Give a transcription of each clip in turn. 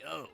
go.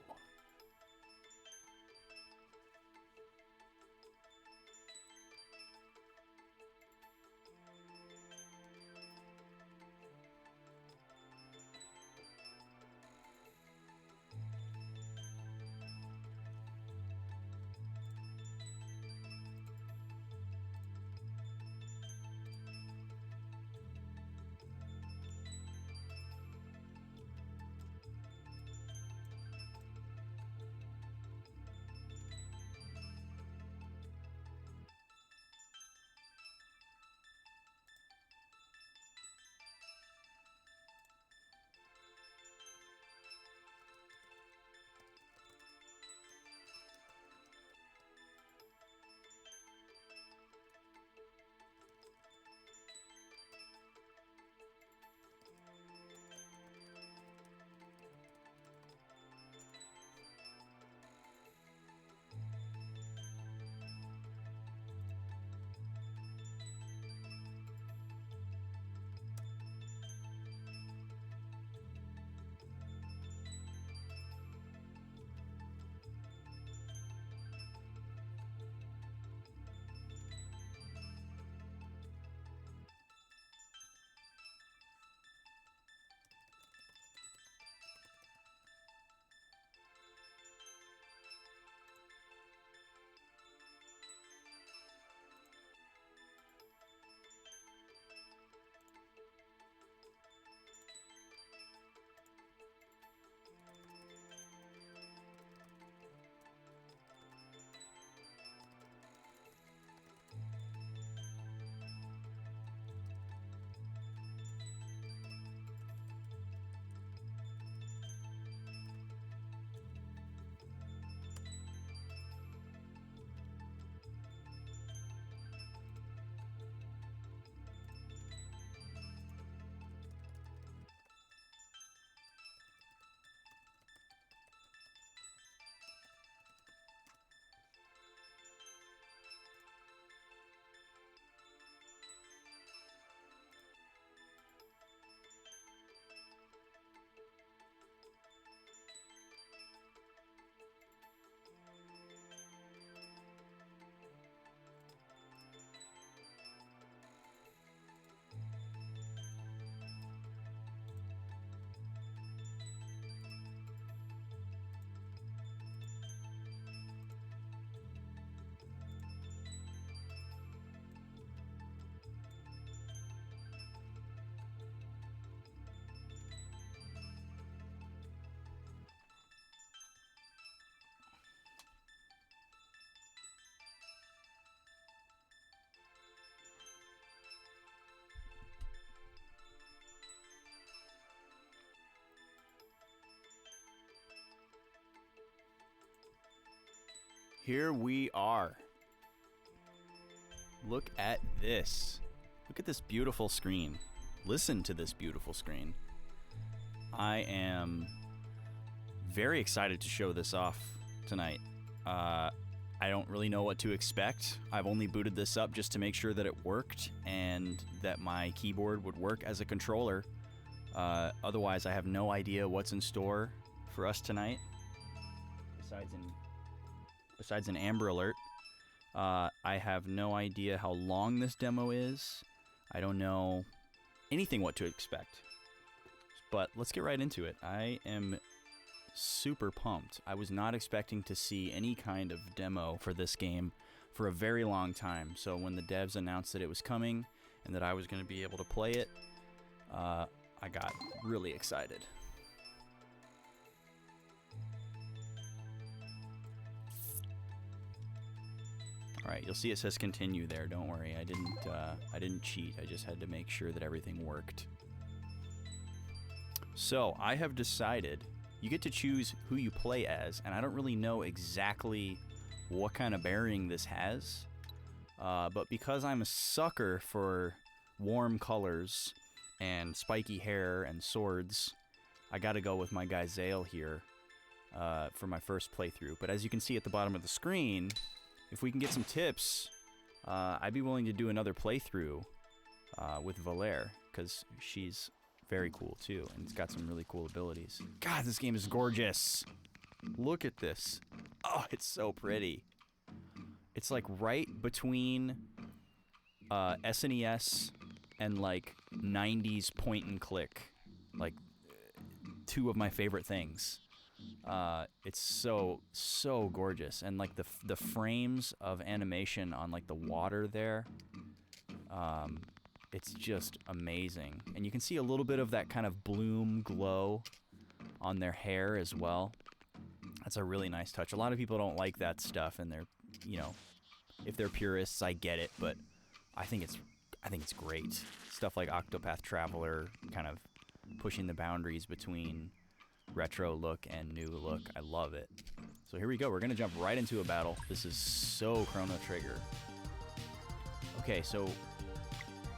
Here we are. Look at this. Look at this beautiful screen. Listen to this beautiful screen. I am very excited to show this off tonight. I don't really know what to expect. I've only booted this up just to make sure that it worked and that my keyboard would work as a controller. Otherwise, I have no idea what's in store for us tonight. Besides an Amber Alert, I have no idea how long this demo is. I don't know anything what to expect. But let's get right into it. I am super pumped. I was not expecting to see any kind of demo for this game for a very long time. So when the devs announced that it was coming and that I was going to be able to play it, I got really excited. All right, you'll see it says continue there. Don't worry, I didn't cheat. I just had to make sure that everything worked. So I have decided you get to choose who you play as, and I don't really know exactly what kind of bearing this has, but because I'm a sucker for warm colors and spiky hair and swords, I got to go with my guy Zale here for my first playthrough. But as you can see at the bottom of the screen, if we can get some tips, I'd be willing to do another playthrough with Valere, because she's very cool too, and it's got some really cool abilities. God, this game is gorgeous. Look at this. Oh, it's so pretty. It's like right between SNES and like 90s point and click. Like two of my favorite things. It's so gorgeous, and like the frames of animation on like the water there, it's just amazing. And you can see a little bit of that kind of bloom glow on their hair as well. That's a really nice touch. A lot of people don't like that stuff, and they're, you know, if they're purists, I get it, but I think it's great. Stuff like Octopath Traveler, kind of pushing the boundaries between retro look and new look. I love it. So here we go. We're going to jump right into a battle. This is so Chrono Trigger. Okay, so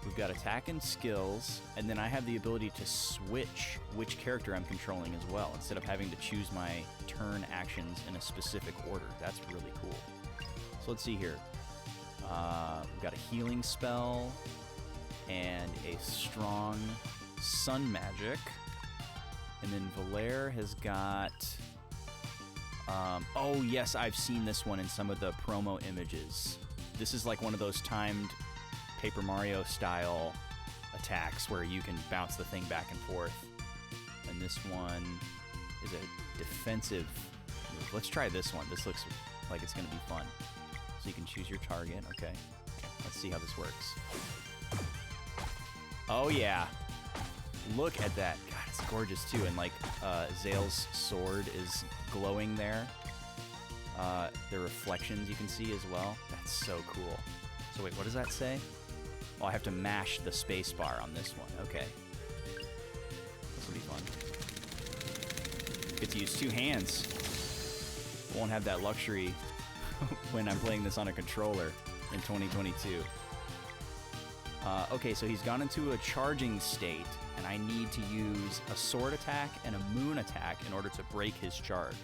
we've got attack and skills, and then I have the ability to switch which character I'm controlling as well, instead of having to choose my turn actions in a specific order. That's really cool. So let's see here. We've got a healing spell and a strong sun magic. And then Valere has got... oh, yes, I've seen this one in some of the promo images. This is like one of those timed Paper Mario style attacks where you can bounce the thing back and forth. And this one is a defensive move. Let's try this one. This looks like it's going to be fun. So you can choose your target. Okay. Let's see how this works. Oh, yeah. Look at that. God, it's gorgeous, too. And, like, Zale's sword is glowing there. The reflections you can see as well. That's so cool. So, wait, what does that say? Oh, I have to mash the space bar on this one. Okay. This will be fun. Get to use two hands. Won't have that luxury when I'm playing this on a controller in 2022. Okay, so he's gone into a charging state, and I need to use a sword attack and a moon attack in order to break his charge.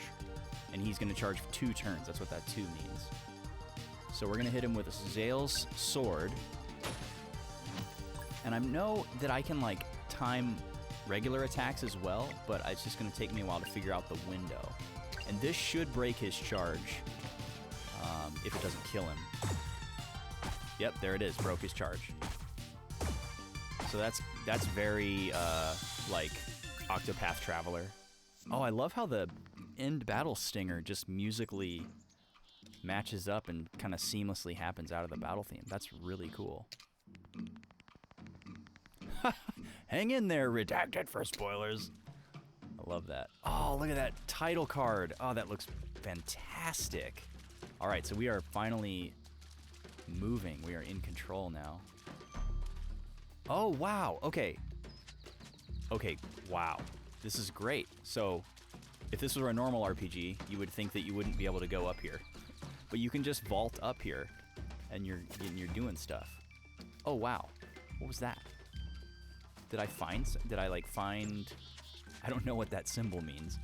And he's going to charge for 2 turns. That's what that 2 means. So we're going to hit him with a Zale's sword. And I know that I can, like, time regular attacks as well, but it's just going to take me a while to figure out the window. And this should break his charge if it doesn't kill him. Yep, there it is. Broke his charge. So that's very, like, Octopath Traveler. Oh, I love how the end battle stinger just musically matches up and kind of seamlessly happens out of the battle theme. That's really cool. Hang in there, redacted for spoilers. I love that. Oh, look at that title card. Oh, that looks fantastic. All right, so we are finally moving. We are in control now. Oh, wow. Okay. Okay, wow. This is great. So, if this were a normal RPG, you would think that you wouldn't be able to go up here. But you can just vault up here, and you're doing stuff. Oh, wow. What was that? Did I find... I don't know what that symbol means.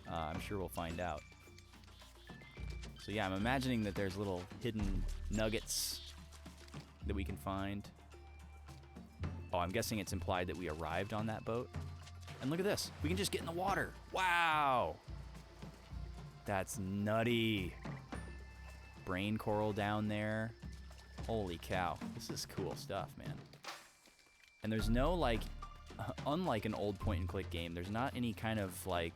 I'm sure we'll find out. So yeah, I'm imagining that there's little hidden nuggets that we can find. Oh, I'm guessing it's implied that we arrived on that boat. And look at this. We can just get in the water. Wow. That's nutty. Brain coral down there. Holy cow. This is cool stuff, man. And there's no, like, unlike an old point-and-click game, there's not any kind of, like,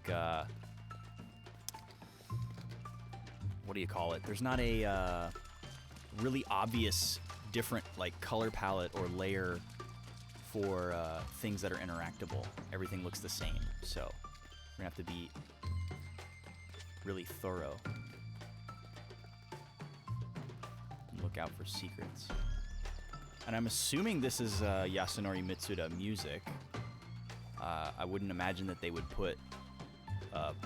what do you call it? There's not a really obvious different, like, color palette or layer for things that are interactable. Everything looks the same, so we're gonna have to be really thorough. And look out for secrets. And I'm assuming this is Yasunori Mitsuda music. I wouldn't imagine that they would put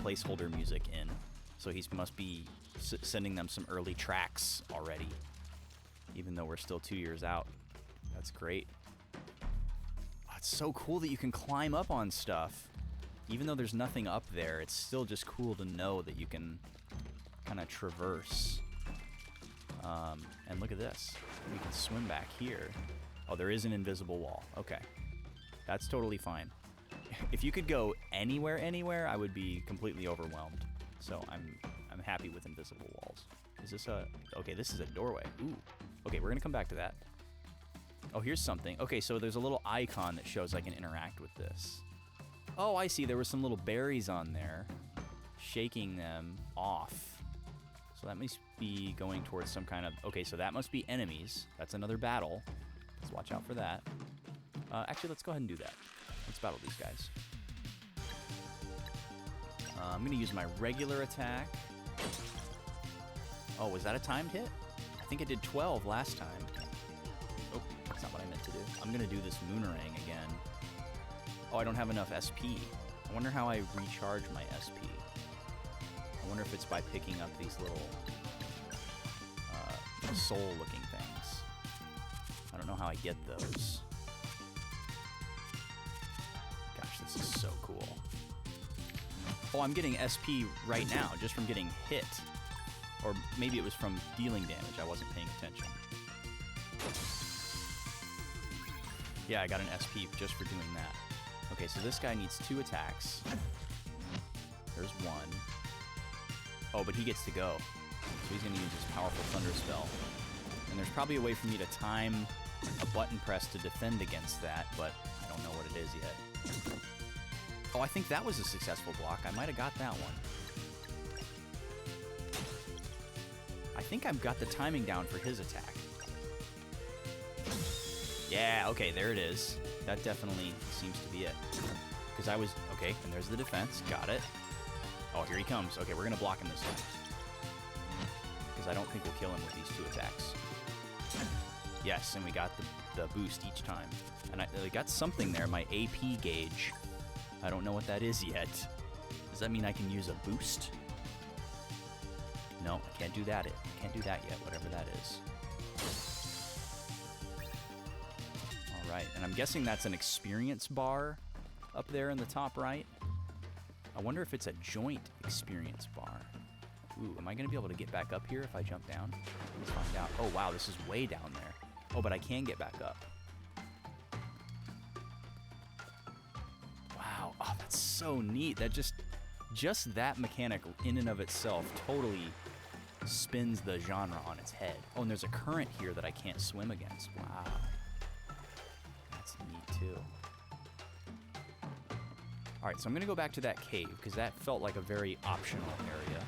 placeholder music in, so he must be sending them some early tracks already, even though we're still 2 years out. That's great. It's so cool that you can climb up on stuff. Even though there's nothing up there, it's still just cool to know that you can kind of traverse. And look at this. We can swim back here. Oh, there is an invisible wall. Okay. That's totally fine. If you could go anywhere, I would be completely overwhelmed. So I'm happy with invisible walls. Is this a... Okay, this is a doorway. Ooh. Okay, we're gonna come back to that. Oh, here's something. Okay, so there's a little icon that shows I can interact with this. Oh, I see. There were some little berries on there. Shaking them off. So that must be going towards some kind of... Okay, so that must be enemies. That's another battle. Let's watch out for that. Actually, let's go ahead and do that. Let's battle these guys. I'm going to use my regular attack. Oh, was that a timed hit? I think it did 12 last time. Oh, that's not what I meant to do. I'm going to do this Moonerang again. Oh, I don't have enough SP. I wonder how I recharge my SP. I wonder if it's by picking up these little soul-looking things. I don't know how I get those. Gosh, this is so cool. Oh, I'm getting SP right now just from getting hit. Or maybe it was from dealing damage. I wasn't paying attention. Yeah, I got an SP just for doing that. Okay, so this guy needs 2 attacks. There's 1. Oh, but he gets to go. So he's going to use his powerful Thunder Spell. And there's probably a way for me to time a button press to defend against that, but I don't know what it is yet. Oh, I think that was a successful block. I might have got that one. I think I've got the timing down for his attack. Yeah, okay, there it is. That definitely seems to be it. Because I was... Okay, and there's the defense. Got it. Oh, here he comes. Okay, we're going to block him this time. Because I don't think we'll kill him with these 2 attacks. Yes, and we got the boost each time. And I got something there, my AP gauge. I don't know what that is yet. Does that mean I can use a boost? No, I can't do that. I can't do that yet, whatever that is. All right, and I'm guessing that's an experience bar up there in the top right. I wonder if it's a joint experience bar. Ooh, am I going to be able to get back up here if I jump down? Let's find out. Oh, wow, this is way down there. Oh, but I can get back up. Wow, oh, that's so neat. That just that mechanic in and of itself totally spins the genre on its head. Oh, and there's a current here that I can't swim against. Wow. That's neat, too. All right, so I'm going to go back to that cave, because that felt like a very optional area.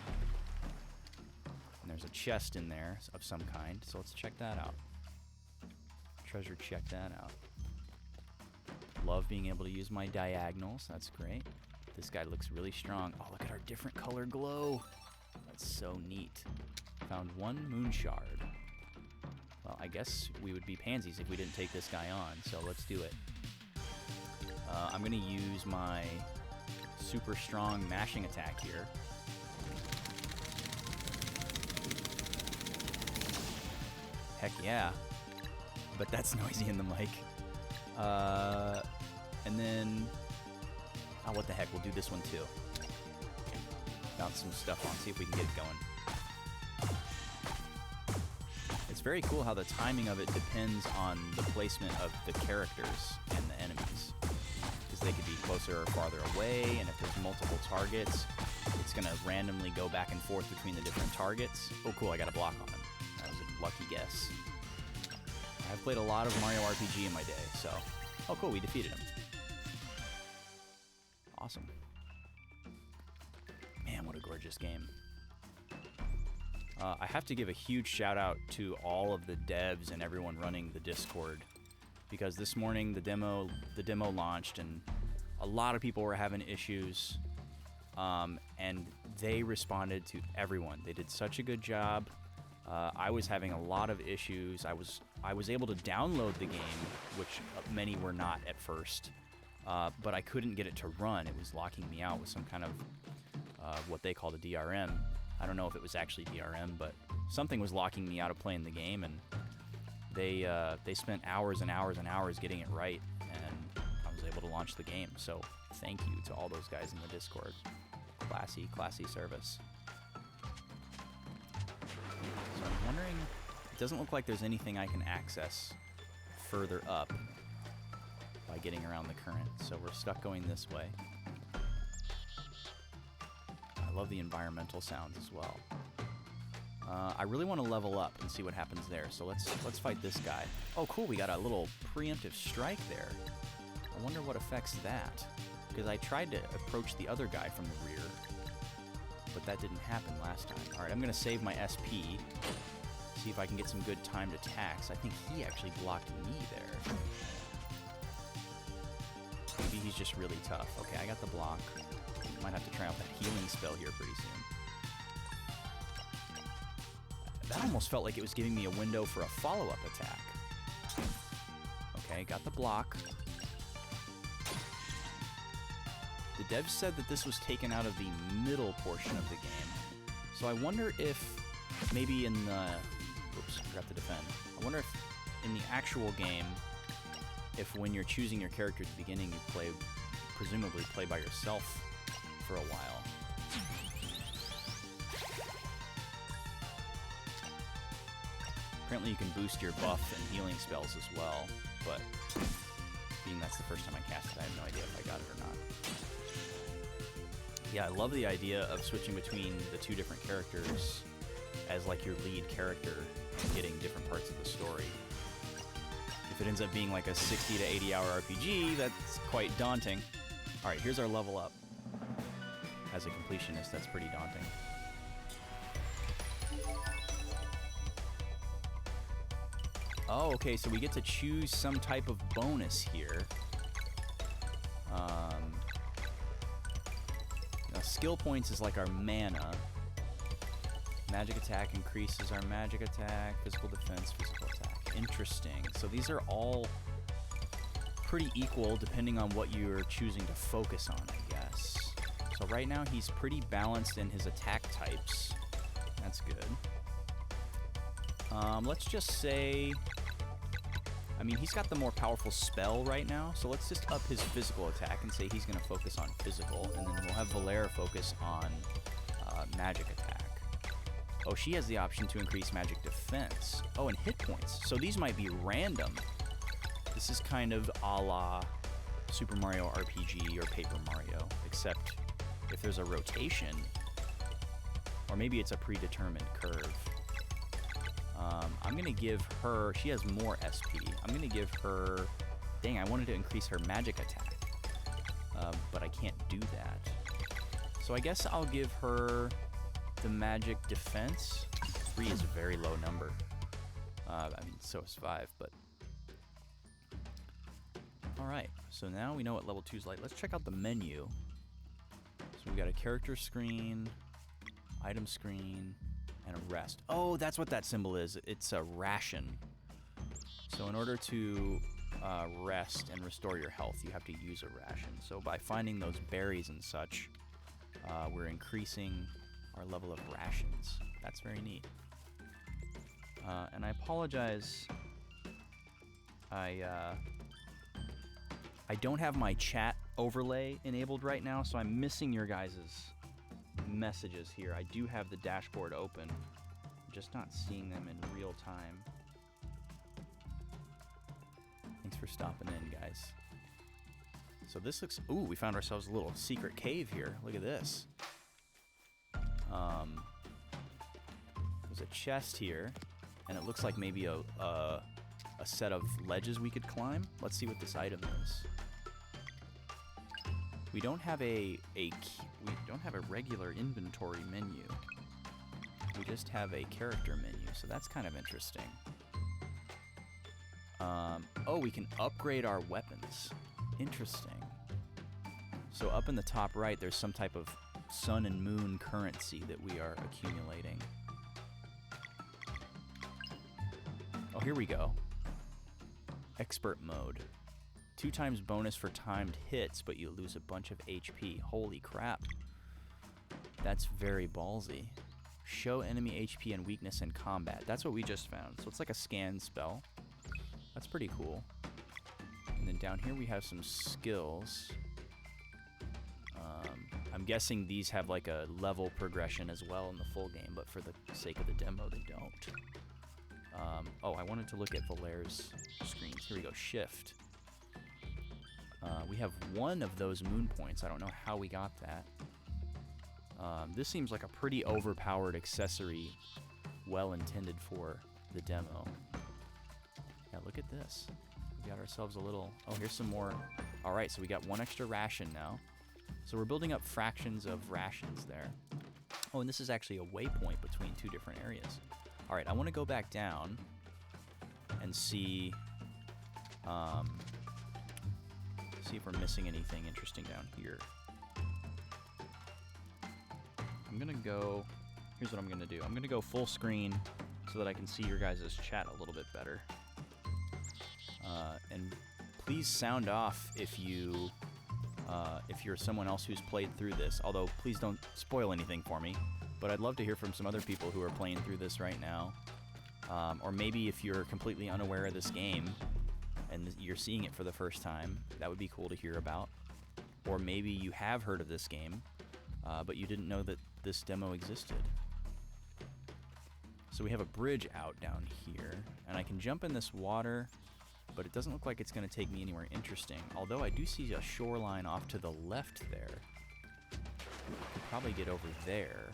And there's a chest in there of some kind, so let's check that out. Treasure, check that out. Love being able to use my diagonals. That's great. This guy looks really strong. Oh, look at our different color glow. That's so neat. Found 1 moon shard. Well, I guess we would be pansies if we didn't take this guy on, so let's do it. I'm going to use my super strong mashing attack here. Heck yeah. But that's noisy in the mic. And then... Oh, what the heck, we'll do this one too. Bounce some stuff on, see if we can get it going. It's very cool how the timing of it depends on the placement of the characters and the enemies. Because they could be closer or farther away, and if there's multiple targets, it's going to randomly go back and forth between the different targets. Oh cool, I got a block on him. That was a lucky guess. I've played a lot of Mario RPG in my day, so... Oh cool, we defeated him. Awesome. Man, what a gorgeous game. I have to give a huge shout out to all of the devs and everyone running the Discord, because this morning the demo launched and a lot of people were having issues, and they responded to everyone. They did such a good job. I was having a lot of issues. I was able to download the game, which many were not at first, but I couldn't get it to run. It was locking me out with some kind of what they call the DRM. I don't know if it was actually DRM, but something was locking me out of playing the game, and they spent hours and hours and hours getting it right, and I was able to launch the game. So thank you to all those guys in the Discord. Classy service. So I'm wondering, it doesn't look like there's anything I can access further up by getting around the current, so we're stuck going this way. I love the environmental sounds as well. I really want to level up and see what happens there. So let's fight this guy. Oh, cool. We got a little preemptive strike there. I wonder what affects that. Because I tried to approach the other guy from the rear, but that didn't happen last time. All right, I'm going to save my SP. See if I can get some good timed attacks. I think he actually blocked me there. Maybe he's just really tough. Okay, I got the block. Might have to try out that healing spell here pretty soon. That almost felt like it was giving me a window for a follow-up attack. Okay, got the block. The devs said that this was taken out of the middle portion of the game. So I wonder if maybe in the... Oops, forgot to defend. I wonder if in the actual game, if when you're choosing your character at the beginning, you presumably play by yourself for a while. Apparently you can boost your buff and healing spells as well, but being that's the first time I cast it, I have no idea if I got it or not. Yeah, I love the idea of switching between the two different characters as like your lead character and getting different parts of the story. If it ends up being like a 60 to 80 hour RPG, that's quite daunting. Alright, here's our level up. As a completionist, that's pretty daunting. Oh, okay, so we get to choose some type of bonus here. Now, skill points is like our mana. Magic attack increases our magic attack, physical defense, physical attack. Interesting. So these are all pretty equal depending on what you're choosing to focus on, I guess. So right now he's pretty balanced in his attack types. That's good. Let's just say... I mean, he's got the more powerful spell right now, so let's just up his physical attack and say he's going to focus on physical, and then we'll have Valera focus on magic attack. Oh, she has the option to increase magic defense. Oh, and hit points. So these might be random. This is kind of a la Super Mario RPG or Paper Mario, except if there's a rotation, or maybe it's a predetermined curve. I'm going to give her... She has more SP. I'm going to give her... Dang, I wanted to increase her magic attack. But I can't do that. So I guess I'll give her the magic defense. 3 is a very low number. I mean, so is 5, but... Alright, so now we know what level 2 is like. Let's check out the menu. So we got a character screen, item screen, and a rest. Oh, that's what that symbol is. It's a ration. So in order to rest and restore your health, you have to use a ration. So by finding those berries and such, we're increasing our level of rations. That's very neat. And I apologize. I don't have my chat overlay enabled right now, so I'm missing your guys' messages here. I do have the dashboard open. I'm just not seeing them in real time. Thanks for stopping in, guys. So this looks... Ooh, we found ourselves a little secret cave here. Look at this. There's a chest here, and it looks like maybe a set of ledges we could climb. Let's see what this item is. We don't have we don't have a regular inventory menu. We just have a character menu, so that's kind of interesting. Oh, we can upgrade our weapons. Interesting. So up in the top right, there's some type of sun and moon currency that we are accumulating. Oh, here we go. Expert mode. 2 times bonus for timed hits, but you lose a bunch of HP. Holy crap. That's very ballsy. Show enemy HP and weakness in combat. That's what we just found. So it's like a scan spell. That's pretty cool. And then down here we have some skills. I'm guessing these have like a level progression as well in the full game, but for the sake of the demo, they don't. Oh, I wanted to look at Valera's screens. Here we go, shift. We have 1 of those moon points. I don't know how we got that. This seems like a pretty overpowered accessory, well intended for the demo. Yeah, look at this. We got ourselves a little... Oh, here's some more. All right, so we got one extra ration now. So we're building up fractions of rations there. Oh, and this is actually a waypoint between two different areas. All right, I want to go back down and see if we're missing anything interesting down here. I'm gonna go, here's what I'm gonna do. I'm gonna go full screen so that I can see your guys' chat a little bit better. And please sound off if you're someone else who's played through this, although please don't spoil anything for me. But I'd love to hear from some other people who are playing through this right now. Or maybe if you're completely unaware of this game and you're seeing it for the first time, that would be cool to hear about. Or maybe you have heard of this game, but you didn't know that this demo existed. So we have a bridge out down here, and I can jump in this water, but it doesn't look like it's going to take me anywhere interesting. Although I do see a shoreline off to the left there. I could probably get over there.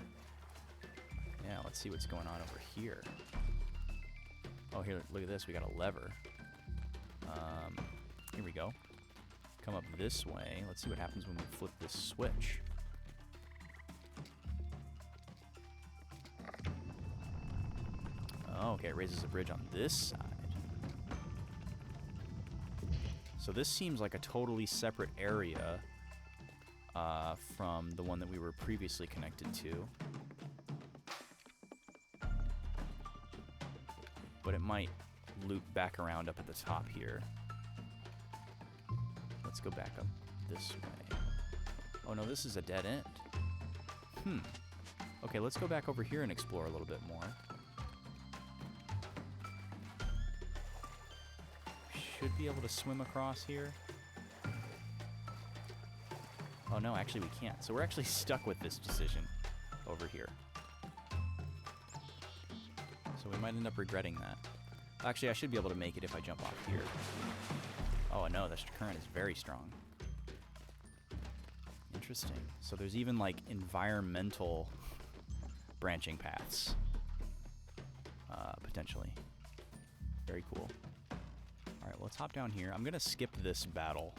Yeah, let's see what's going on over here. Oh, here, look at this. We got a lever. Here we go. Come up this way. Let's see what happens when we flip this switch. Oh, okay, it raises a bridge on this side. So this seems like a totally separate area from the one that we were previously connected to. But it might loop back around up at the top here. Let's go back up this way. Oh no, this is a dead end. Okay, let's go back over here and explore a little bit more. Should be able to swim across here. Oh no, actually we can't. So we're actually stuck with this decision over here. So we might end up regretting that. Actually, I should be able to make it if I jump off here. Oh no, the current is very strong. Interesting. So there's even like environmental branching paths. Potentially. Very cool. Alright, well, let's hop down here. I'm going to skip this battle.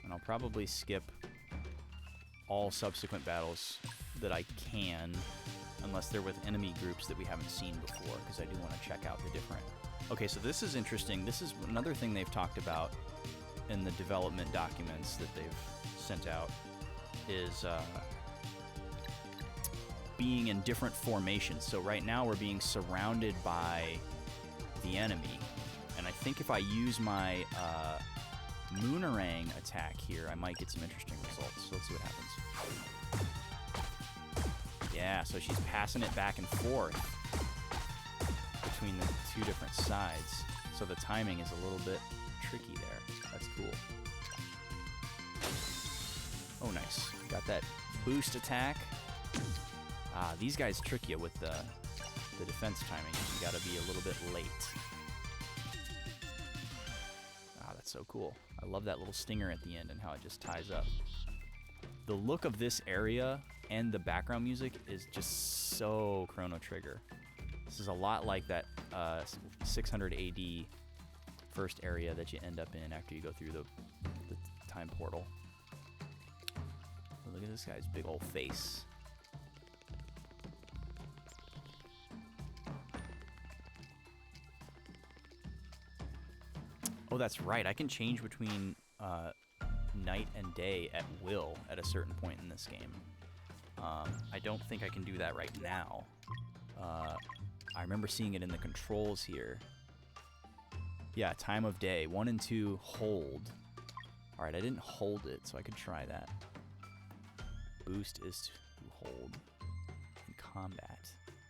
And I'll probably skip all subsequent battles that I can, unless they're with enemy groups that we haven't seen before, because I do want to check out the different... Okay, so this is interesting. This is another thing they've talked about in the development documents that they've sent out, is being in different formations. So right now we're being surrounded by the enemy, and I think if I use my Moonerang attack here, I might get some interesting results. So let's see what happens. Yeah, so she's passing it back and forth between the two different sides. So the timing is a little bit tricky there. That's cool. Oh, nice. Got that boost attack. These guys trick you with the defense timing. You gotta be a little bit late. That's so cool. I love that little stinger at the end and how it just ties up. The look of this area and the background music is just so Chrono Trigger. This is a lot like that 600 AD first area that you end up in after you go through the time portal. Look at this guy's big old face. Oh, that's right. I can change between night and day at will at a certain point in this game. I don't think I can do that right now. I remember seeing it in the controls here. Yeah, time of day. 1 and 2, hold. Alright, I didn't hold it, so I could try that. Boost is to hold in combat.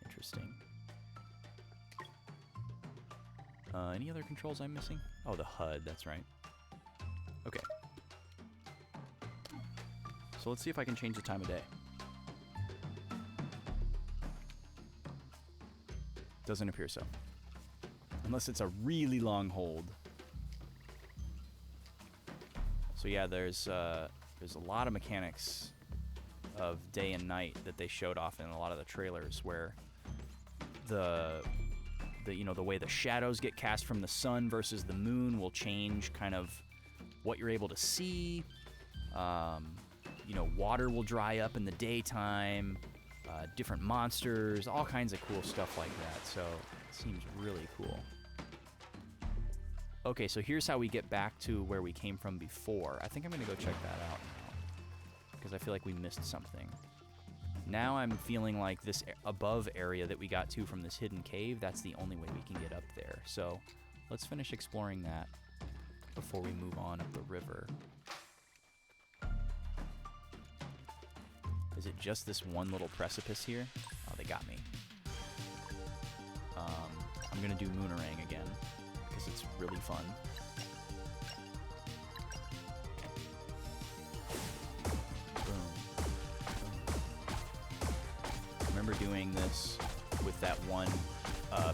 Interesting. Any other controls I'm missing? Oh, the HUD, that's right. Okay. So let's see if I can change the time of day. Doesn't appear so. Unless it's a really long hold. So So yeah, there's a lot of mechanics of day and night that they showed off in a lot of the trailers, where the way the shadows get cast from the sun versus the moon will change kind of what you're able to see. Water will dry up in the daytime, different monsters, all kinds of cool stuff like that. So it seems really cool. Okay, so here's how we get back to where we came from before. I think I'm going to go check that out now, because I feel like we missed something. Now I'm feeling like this above area that we got to from this hidden cave, that's the only way we can get up there. So let's finish exploring that before we move on up the river. Is it just this one little precipice here? Oh, they got me. I'm going to do Moonerang again, because it's really fun. Boom. I remember doing this with that one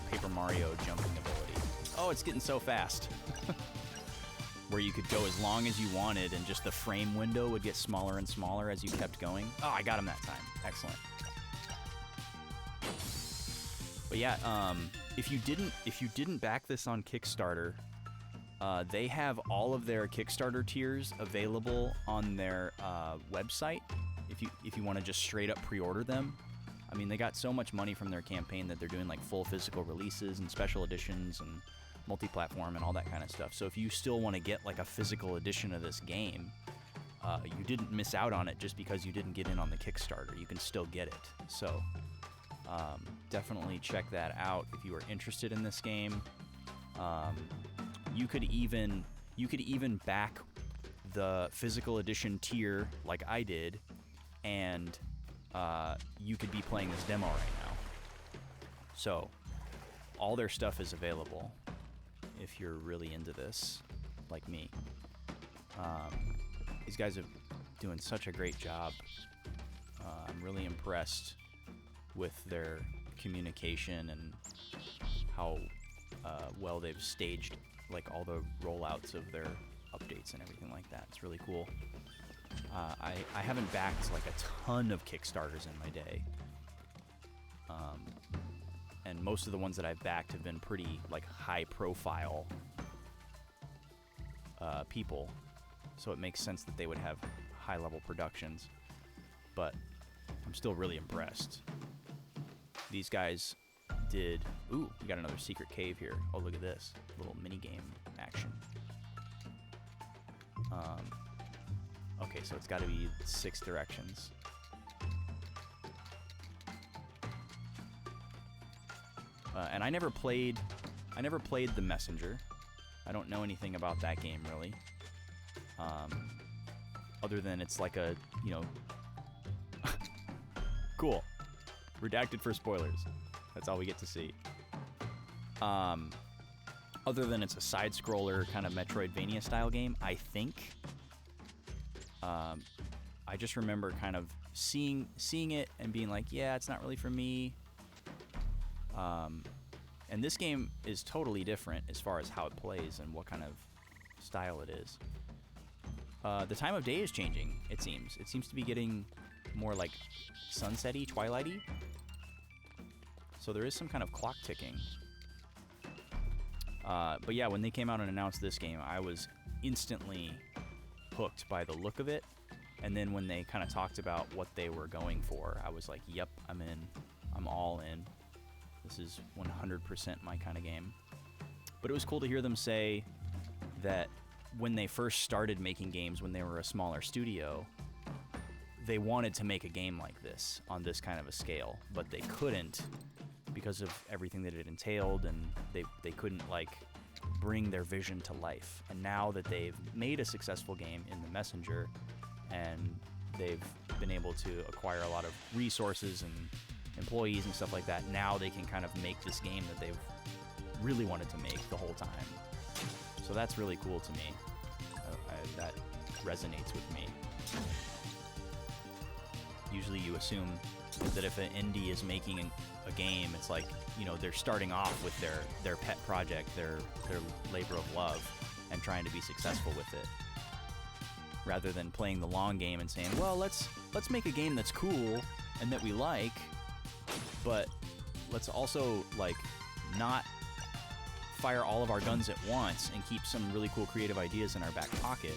Paper Mario jumping ability. Oh, it's getting so fast. Where you could go as long as you wanted, and just the frame window would get smaller and smaller as you kept going. Oh, I got him that time. Excellent. But yeah, if you didn't back this on Kickstarter, they have all of their Kickstarter tiers available on their website. If you want to just straight up pre-order them. I mean, they got so much money from their campaign that they're doing like full physical releases and special editions and multi-platform and all that kind of stuff. So if you still want to get like a physical edition of this game, you didn't miss out on it just because you didn't get in on the Kickstarter. You can still get it. So definitely check that out if you are interested in this game. You could even back the physical edition tier like I did, and you could be playing this demo right now. So all their stuff is available if you're really into this, like me. These guys are doing such a great job. I'm really impressed with their communication and how well they've staged like all the rollouts of their updates and everything like that. It's really cool. I haven't backed like a ton of Kickstarters in my day. And most of the ones that I've backed have been pretty like high profile people. So it makes sense that they would have high level productions. But I'm still really impressed. These guys did... Ooh, we got another secret cave here. Oh, look at this. Little mini game action. Okay, so it's got to be 6 directions. And I never played The Messenger. I don't know anything about that game, really. Other than it's like a, cool. Redacted for spoilers. That's all we get to see. Other than it's a side-scroller kind of Metroidvania style game, I think. I just remember kind of seeing it and being like, yeah, it's not really for me. And this game is totally different as far as how it plays and what kind of style it is. The time of day is changing, it seems. It seems to be getting more like sunset-y, twilight-y. So there is some kind of clock ticking. But yeah, when they came out and announced this game, I was instantly hooked by the look of it. And then when they kind of talked about what they were going for, I was like, yep, I'm in. I'm all in. This is 100% my kind of game. But it was cool to hear them say that when they first started making games, when they were a smaller studio, they wanted to make a game like this on this kind of a scale, but they couldn't because of everything that it entailed, and they couldn't like bring their vision to life. And now that they've made a successful game in The Messenger, and they've been able to acquire a lot of resources and employees and stuff like that, now they can kind of make this game that they've really wanted to make the whole time. So that's really cool to me. That resonates with me. Usually you assume that if an indie is making a game, it's like, they're starting off with their pet project, their labor of love, and trying to be successful with it. rather than playing the long game and saying, well, let's make a game that's cool and that we like, but let's also, like, not fire all of our guns at once and keep some really cool creative ideas in our back pocket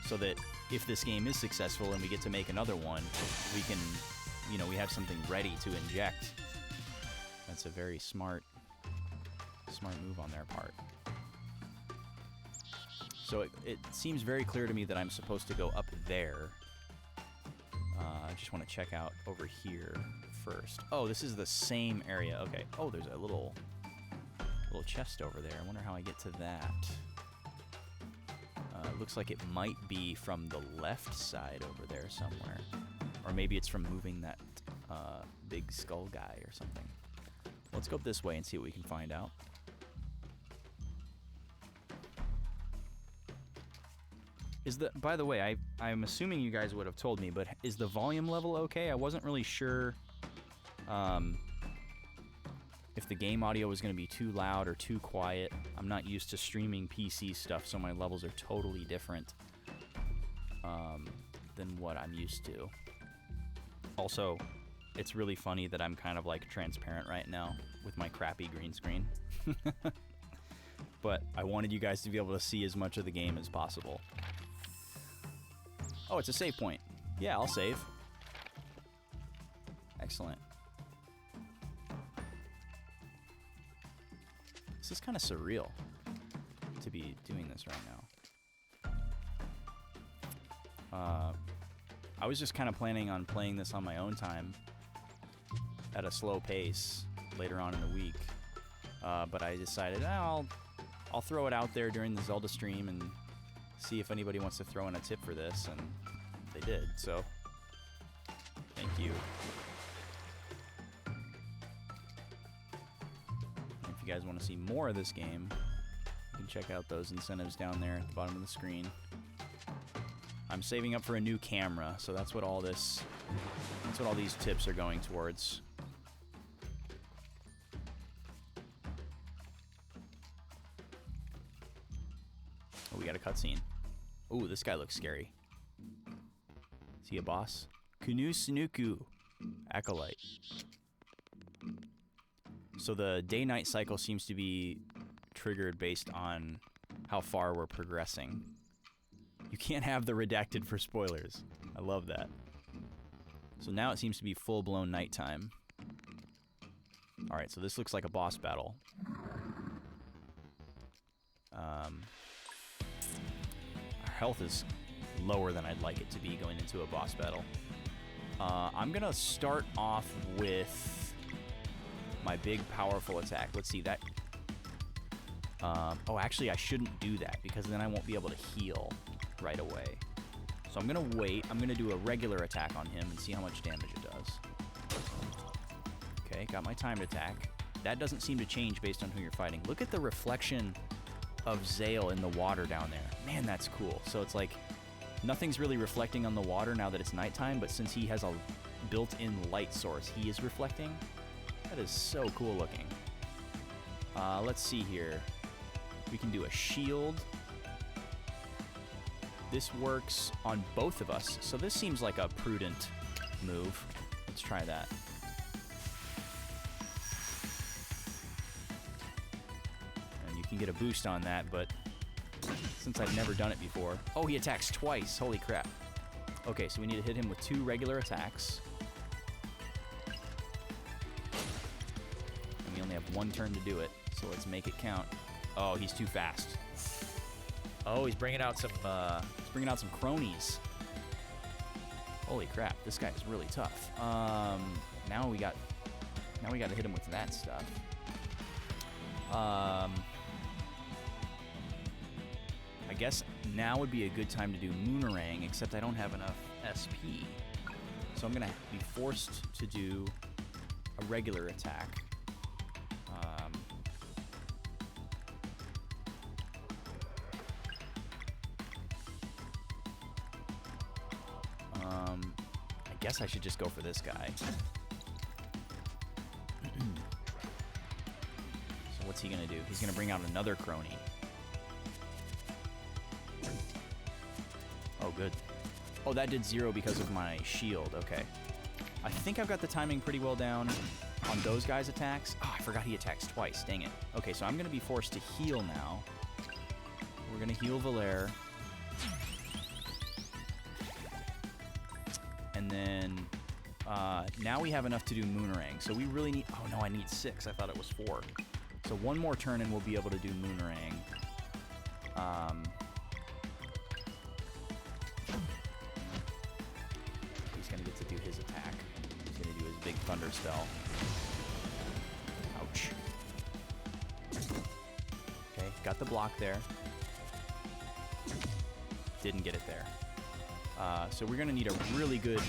so that if this game is successful and we get to make another one, we can, you know, we have something ready to inject. That's a very smart move on their part. So it seems very clear to me that I'm supposed to go up there. I just want to check out over here first. Oh, this is the same area. Okay. Oh, there's a little chest over there. I wonder how I get to that. It looks like it might be from the left side over there somewhere. Or maybe it's from moving that big skull guy or something. Let's go up this way and see what we can find out. By the way, I'm assuming you guys would have told me, but is the volume level okay? I wasn't really sure if the game audio was going to be too loud or too quiet. I'm not used to streaming PC stuff, so my levels are totally different than what I'm used to. Also, it's really funny that I'm kind of like transparent right now with my crappy green screen. But I wanted you guys to be able to see as much of the game as possible. Oh, it's a save point. Yeah, I'll save. Excellent. This is kind of surreal to be doing this right now. I was just kind of planning on playing this on my own time at a slow pace later on in the week. But I decided, I'll throw it out there during the Zelda stream and see if anybody wants to throw in a tip for this, and they did, so thank you. If you guys want to see more of this game, you can check out those incentives down there at the bottom of the screen. I'm saving up for a new camera, so that's what all these tips are going towards. Oh, we got a cutscene. Ooh, this guy looks scary. Is he a boss? Kunu Sunuku, Acolyte. So the day-night cycle seems to be triggered based on how far we're progressing. You can't have the redacted for spoilers. I love that. So now it seems to be full-blown nighttime. Alright, so this looks like a boss battle. Our health is lower than I'd like it to be going into a boss battle. I'm gonna start off with my big powerful attack. Let's see that. Oh, actually I shouldn't do that because then I won't be able to heal right away. So I'm gonna wait. I'm gonna do a regular attack on him and see how much damage it does. Okay, got my timed attack. That doesn't seem to change based on who you're fighting. Look at the reflection of Zale in the water down there. Man, that's cool. So it's like nothing's really reflecting on the water now that it's nighttime, but since he has a built-in light source, he is reflecting. That is so cool looking. Let's see here. We can do a shield. This works on both of us, so this seems like a prudent move. Let's try that. And you can get a boost on that, but since I've never done it before... Oh, he attacks twice. Holy crap. Okay, so we need to hit him with 2 regular attacks. And we only have 1 turn to do it, so let's make it count. Oh, he's too fast. Oh, he's bringing out some cronies. Holy crap, this guy is really tough. Now we got to hit him with that stuff. I guess now would be a good time to do Moonerang, except I don't have enough SP. So I'm gonna be forced to do a regular attack. I guess I should just go for this guy. So what's he gonna do? He's gonna bring out another crony. Oh, good. Oh, that did 0 because of my shield. Okay. I think I've got the timing pretty well down on those guys' attacks. Oh, I forgot he attacks twice. Dang it. Okay, so I'm going to be forced to heal now. We're going to heal Valere. And then now we have enough to do Moonerang. So we really need... Oh, no, I need 6. I thought it was 4. So one more turn and we'll be able to do Moonerang. He's going to get to do his attack. He's going to do his big thunder spell. Ouch. Okay, got the block there. Didn't get it there. So we're going to need a really good...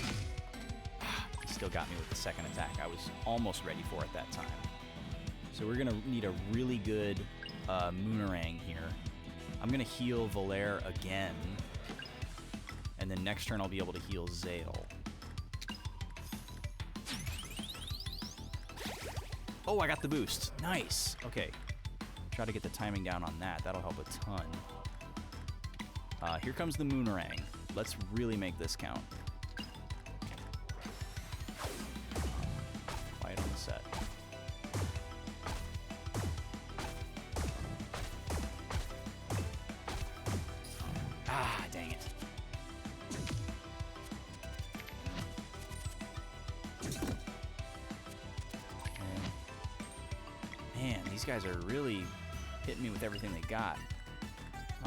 He still got me with the second attack. I was almost ready for it that time. So we're going to need a really good Moonerang here. I'm going to heal Valere again. And then next turn I'll be able to heal Zale. Oh, I got the boost. Nice. Okay. Try to get the timing down on that. That'll help a ton. Here comes the Moonerang. Let's really make this count. Quiet on the set. Ah, dang it. Man, these guys are really hitting me with everything they got.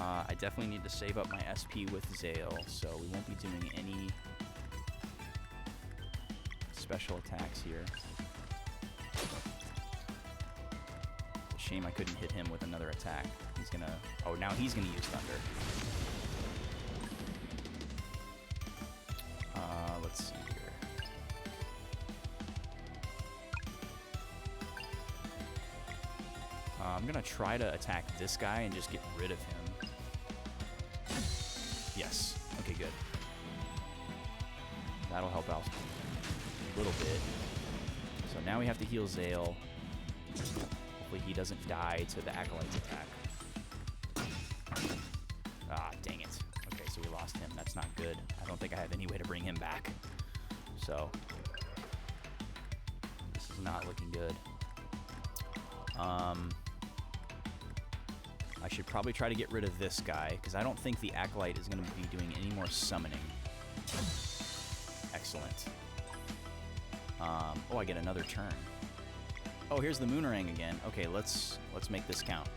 I definitely need to save up my SP with Zale, so we won't be doing any special attacks here. It's a shame I couldn't hit him with another attack. He's gonna... Oh, now he's gonna use Thunder. Let's see here. I'm gonna try to attack this guy and just get rid of him. Yes. Okay, good. That'll help out a little bit. So now we have to heal Zale. Hopefully he doesn't die to the Acolyte's attack. Ah, dang it. Okay, so we lost him. That's not good. I don't think I have any way to bring him back. So this is not looking good. I should probably try to get rid of this guy, because I don't think the Acolyte is going to be doing any more summoning. Excellent. Oh, I get another turn. Oh, here's the Moonerang again. Okay, let's make this count.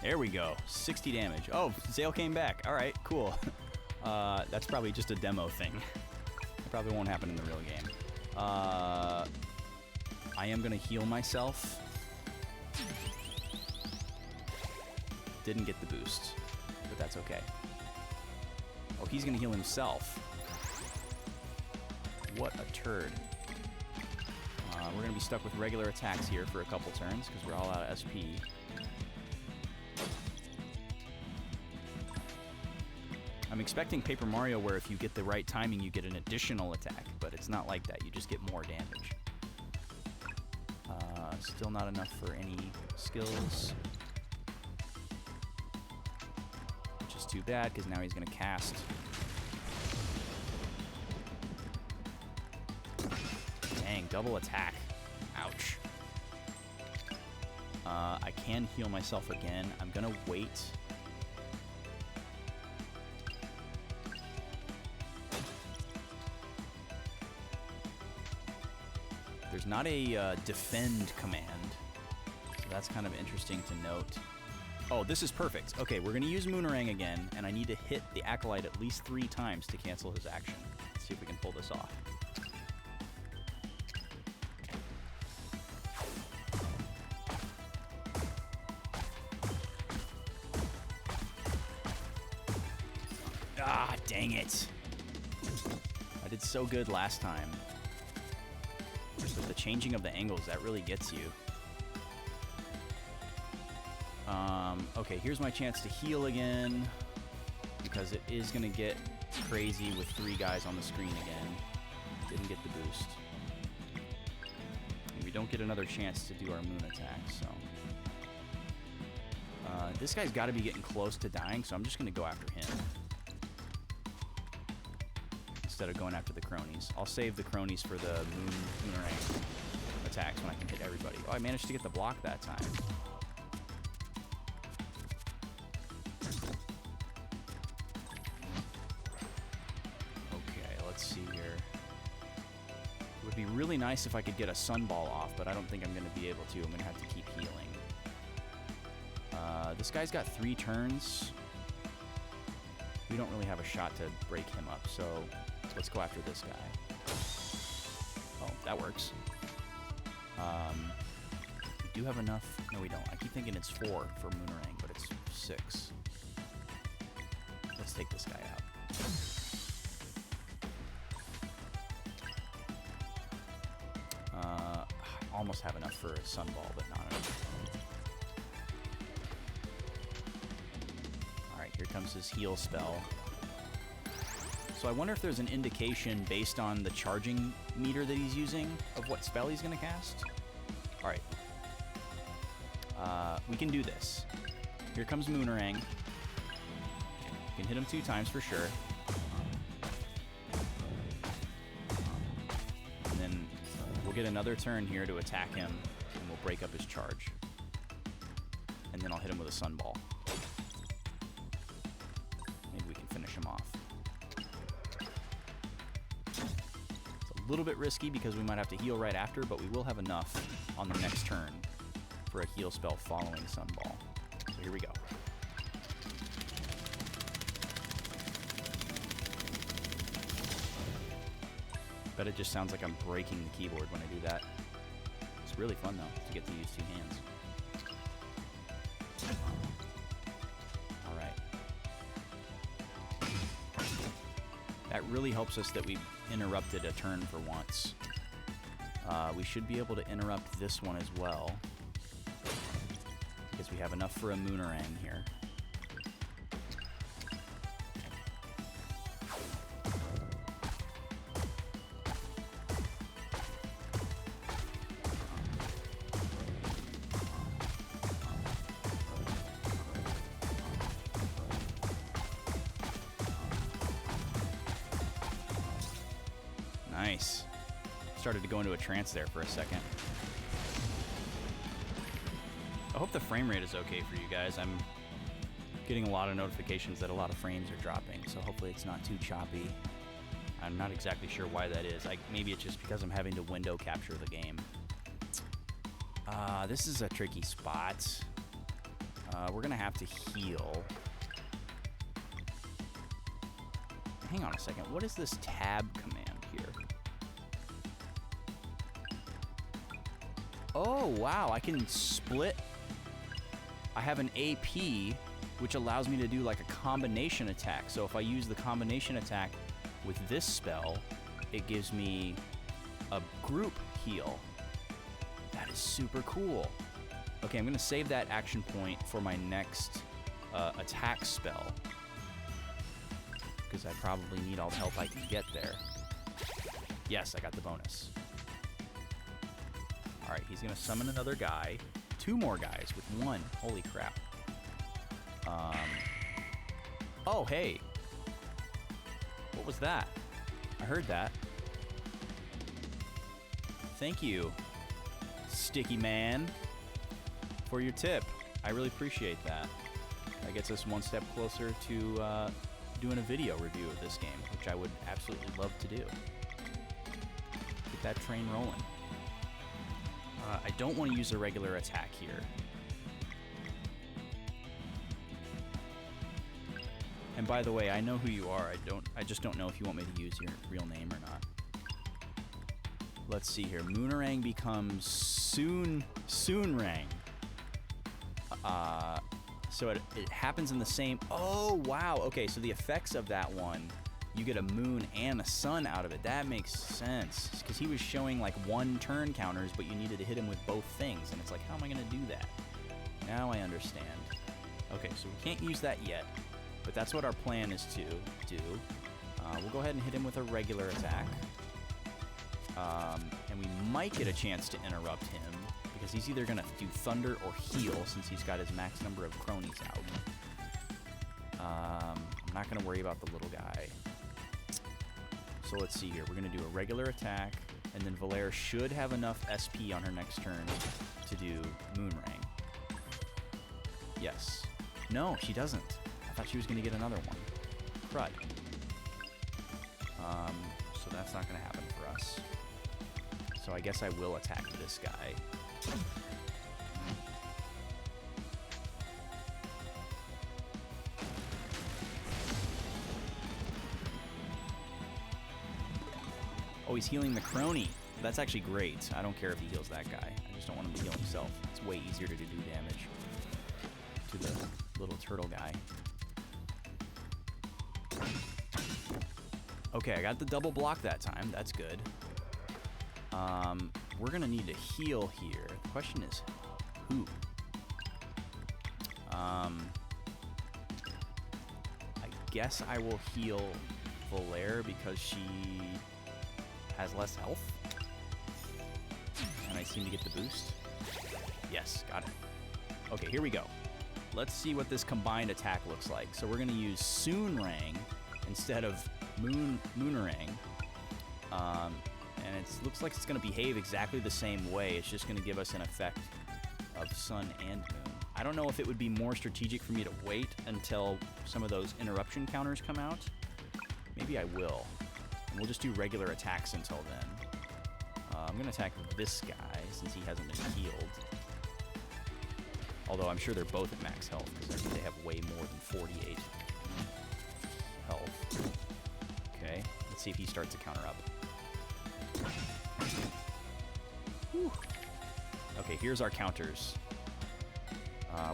There we go. 60 damage. Oh, Zale came back. All right, cool. That's probably just a demo thing. It probably won't happen in the real game. I am going to heal myself. Didn't get the boost, but that's okay. Oh, he's going to heal himself. What a turd. We're going to be stuck with regular attacks here for a couple turns because we're all out of SP. I'm expecting Paper Mario where if you get the right timing, you get an additional attack, but it's not like that. You just get more damage. Still not enough for any skills. Which is too bad, because now he's going to cast. Dang, double attack. Ouch. I can heal myself again. I'm going to wait. There's not a defend command, so that's kind of interesting to note. Oh, this is perfect. Okay, we're going to use Moonerang again, and I need to hit the Acolyte at least 3 times to cancel his action. Let's see if we can pull this off. Ah, dang it. I did so good last time. With the changing of the angles, that really gets you. Okay, here's my chance to heal again, because it is going to get crazy with 3 guys on the screen again. Didn't get the boost. And we don't get another chance to do our moon attack, so... this guy's got to be getting close to dying, so I'm just going to go after him. Instead of going after the cronies. I'll save the cronies for the moonerang attacks when I can hit everybody. Oh, I managed to get the block that time. Okay, let's see here. It would be really nice if I could get a sunball off, but I don't think I'm going to be able to. I'm going to have to keep healing. This guy's got 3 turns. We don't really have a shot to break him up, so let's go after this guy. Oh, that works. We do have enough. No, we don't. I keep thinking it's 4 for Moonerang, but it's 6. Let's take this guy out. I almost have enough for a sunball, but not enough. Here comes his heal spell. So I wonder if there's an indication based on the charging meter that he's using of what spell he's going to cast. All right. We can do this. Here comes Moonerang. You can hit him 2 times for sure. And then we'll get another turn here to attack him, and we'll break up his charge. And then I'll hit him with a sunball. Him off. It's a little bit risky because we might have to heal right after, but we will have enough on the next turn for a heal spell following Sunball. So here we go. Bet it just sounds like I'm breaking the keyboard when I do that. It's really fun though to get to use 2 hands. That really helps us that we interrupted a turn for once. We should be able to interrupt this one as well, because we have enough for a Moonerang here. Nice. Started to go into a trance there for a second. I hope the frame rate is okay for you guys. I'm getting a lot of notifications that a lot of frames are dropping, so hopefully it's not too choppy. I'm not exactly sure why that is. Maybe it's just because I'm having to window capture the game. This is a tricky spot. We're going to have to heal. Hang on a second. What is this tab command here? Oh, wow. I can split. I have an AP, which allows me to do like a combination attack. So if I use the combination attack with this spell, it gives me a group heal. That is super cool. Okay, I'm going to save that action point for my next attack spell, because I probably need all the help I can get there. Yes, I got the bonus. All right, he's going to summon another guy. 2 more guys with 1. Holy crap. Oh, hey. What was that? I heard that. Thank you, Sticky Man, for your tip. I really appreciate that. That gets us 1 step closer to doing a video review of this game, which I would absolutely love to do. Get that train rolling. I don't want to use a regular attack here. And by the way, I know who you are. I just don't know if you want me to use your real name or not. Let's see here. Moonerang becomes Soonrang. So it happens in the same... Oh, wow. Okay, so the effects of that one, you get a moon and a sun out of it. That makes sense. Because he was showing like 1 turn counters, but you needed to hit him with both things. And it's like, how am I going to do that? Now I understand. Okay, so we can't use that yet, but that's what our plan is to do. We'll go ahead and hit him with a regular attack. And we might get a chance to interrupt him, because he's either going to do thunder or heal, since he's got his max number of cronies out. I'm not going to worry about the little guy. So let's see here. We're going to do a regular attack, and then Valere should have enough SP on her next turn to do Moonrang. Yes. No, she doesn't. I thought she was going to get another one. Crud. So that's not going to happen for us. So I guess I will attack this guy. Oh, he's healing the crony. That's actually great. I don't care if he heals that guy. I just don't want him to heal himself. It's way easier to do damage to the little turtle guy. Okay, I got the double block that time. That's good. We're going to need to heal here. The question is, who? I guess I will heal Valere because she has less health. And I seem to get the boost. Yes, got it. Okay, here we go. Let's see what this combined attack looks like. So we're going to use Soonrang instead of Moonerang. And it looks like it's going to behave exactly the same way. It's just going to give us an effect of sun and moon. I don't know if it would be more strategic for me to wait until some of those interruption counters come out. Maybe I will. And we'll just do regular attacks until then. I'm going to attack this guy since he hasn't been healed. Although I'm sure they're both at max health because I think they have way more than 48 health. Okay, let's see if he starts to counter up. Whew. Okay, here's our counters.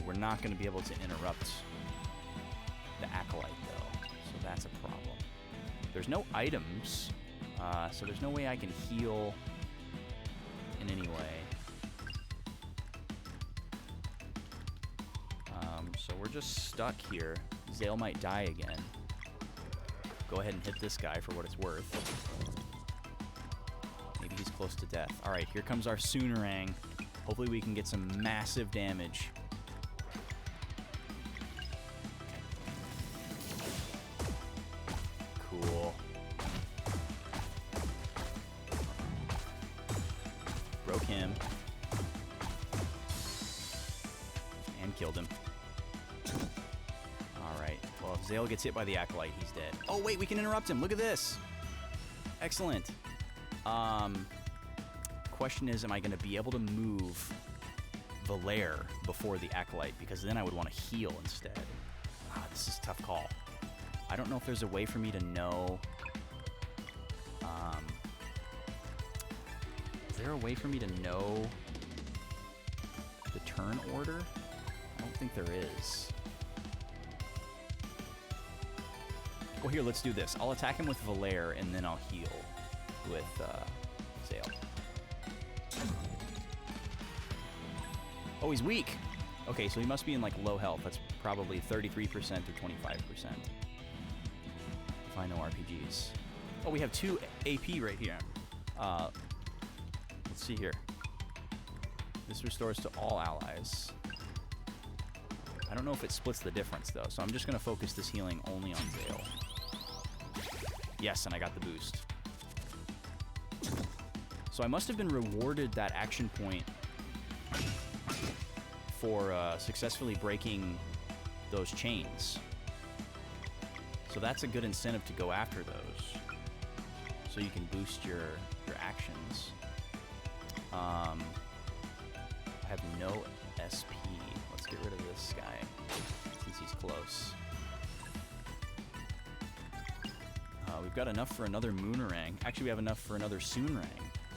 We're not going to be able to interrupt the Acolyte, though, so that's a problem. There's no items, so there's no way I can heal in any way. So we're just stuck here. Zale might die again. Go ahead and hit this guy for what it's worth. Maybe he's close to death. All right, here comes our Soonrang. Hopefully we can get some massive damage. Cool. Broke him. And killed him. Alright. Well, if Zale gets hit by the Acolyte, he's dead. Oh, wait, we can interrupt him. Look at this. Excellent. Question is, am I going to be able to move Valere before the Acolyte? Because then I would want to heal instead. This is a tough call. I don't know if there's a way for me to know. Is there a way for me to know the turn order? I don't think there is. Well, here, let's do this. I'll attack him with Valere, and then I'll heal with Zale. Oh, he's weak. Okay, so he must be in, like, low health. That's probably 33% or 25%. If I know RPGs. Oh, we have 2 AP right here. Let's see here. This restores to all allies. I don't know if it splits the difference, though, so I'm just going to focus this healing only on Zale. Yes, and I got the boost. So I must have been rewarded that action point for successfully breaking those chains. So that's a good incentive to go after those. So you can boost your actions. I have no SP. Let's get rid of this guy since he's close. We've got enough for another Moonerang. Actually, we have enough for another Soonrang.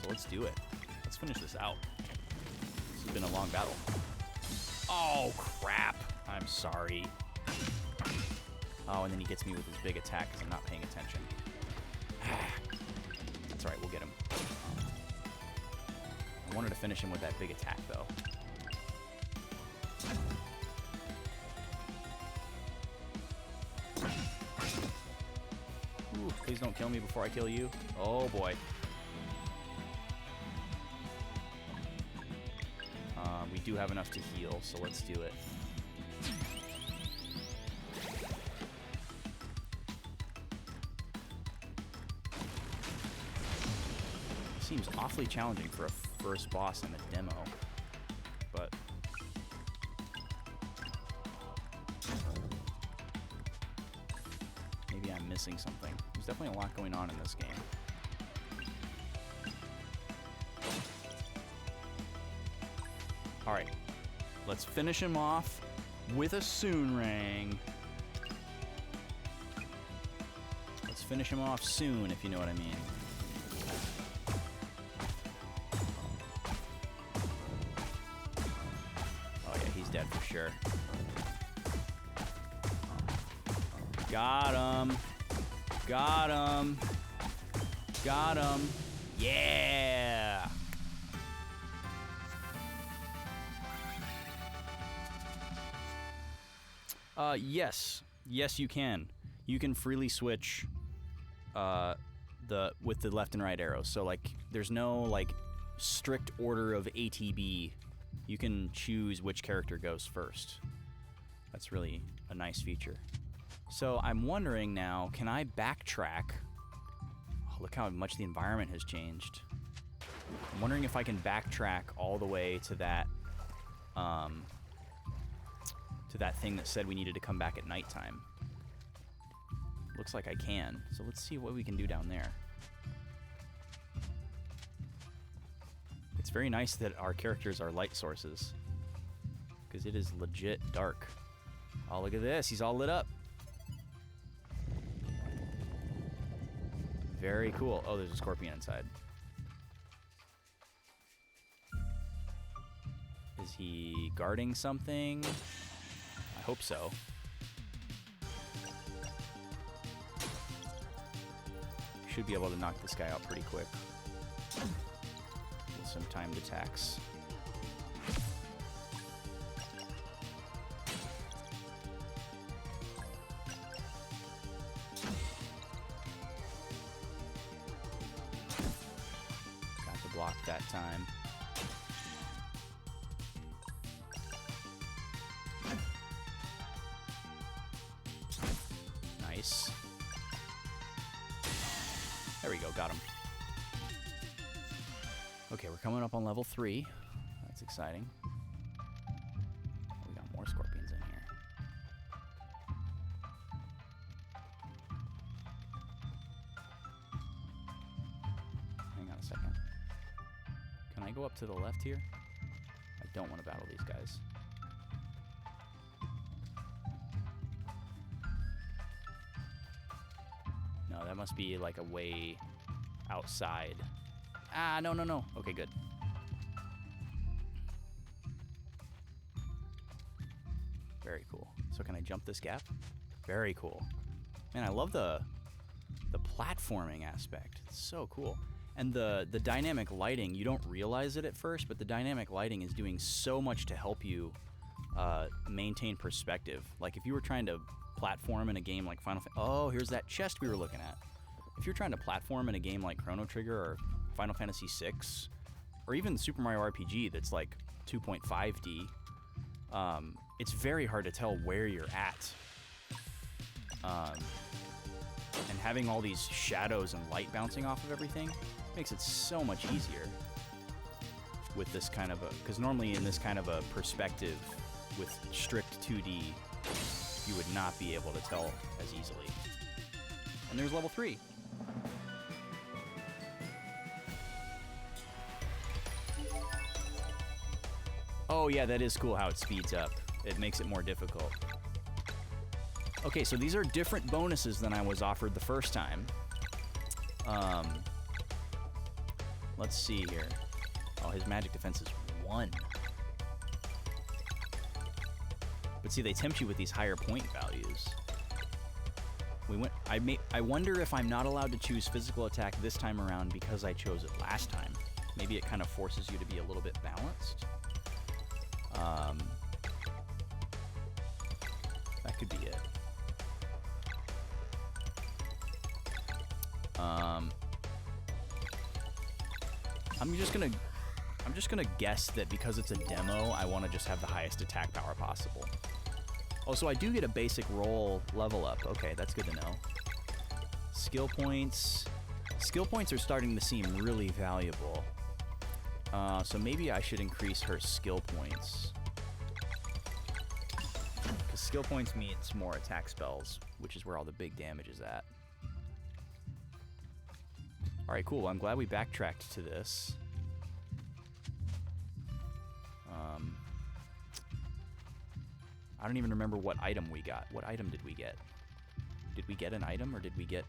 So let's do it. Let's finish this out. This has been a long battle. Oh, crap. I'm sorry. Oh, and then he gets me with his big attack because I'm not paying attention. That's all right. We'll get him. I wanted to finish him with that big attack, though. Ooh, please don't kill me before I kill you. Oh boy. We do have enough to heal, so let's do it. Seems awfully challenging for a first boss in a demo, but maybe I'm missing something. There's definitely a lot going on in this game. All right, let's finish him off with a Soonrang. Let's finish him off soon, if you know what I mean. Oh yeah, he's dead for sure. Got him. Got him. Got him. Yeah! Yes. Yes, you can. You can freely switch with the left and right arrows. So, like, there's no, like, strict order of ATB. You can choose which character goes first. That's really a nice feature. So, I'm wondering now, can I backtrack? Oh, look how much the environment has changed. I'm wondering if I can backtrack all the way to that thing that said we needed to come back at nighttime. Looks like I can. So let's see what we can do down there. It's very nice that our characters are light sources, because it is legit dark. Oh, look at this. He's all lit up. Very cool. Oh, there's a scorpion inside. Is he guarding something? I hope so. Should be able to knock this guy out pretty quick with some timed attacks. Got to block that time. Nice. There we go, got him. Okay, we're coming up on level 3. That's exciting. We got more scorpions in here. Hang on a second. Can I go up to the left here? I don't want to battle these guys. No, that must be like a way outside. Ah, no, no, no. Okay, good. Very cool. So can I jump this gap? Very cool. Man, I love the platforming aspect. It's so cool. And the dynamic lighting, you don't realize it at first, but the dynamic lighting is doing so much to help you maintain perspective. Like if you were trying to platform in a game like Final Fantasy... Oh, here's that chest we were looking at. If you're trying to platform in a game like Chrono Trigger or Final Fantasy VI, or even Super Mario RPG that's like 2.5D, it's very hard to tell where you're at. And having all these shadows and light bouncing off of everything makes it so much easier with this kind of a... Because normally in this kind of a perspective with strict 2D, you would not be able to tell as easily. And there's level 3. Oh yeah, that is cool how it speeds up. It makes it more difficult. Okay, so these are different bonuses than I was offered the first time. Let's see here. Oh, his magic defense is 1. But see, they tempt you with these higher point values. I wonder if I'm not allowed to choose physical attack this time around because I chose it last time. Maybe it kind of forces you to be a little bit balanced. That could be it. I'm just gonna guess that because it's a demo, I want to just have the highest attack power possible. Oh, so I do get a basic roll level up. Okay, that's good to know. Skill points. Skill points are starting to seem really valuable. So maybe I should increase her skill points. Because skill points means more attack spells, which is where all the big damage is at. Alright, cool. I'm glad we backtracked to this. I don't even remember what item we got. What item did we get? Did we get an item, or did we get...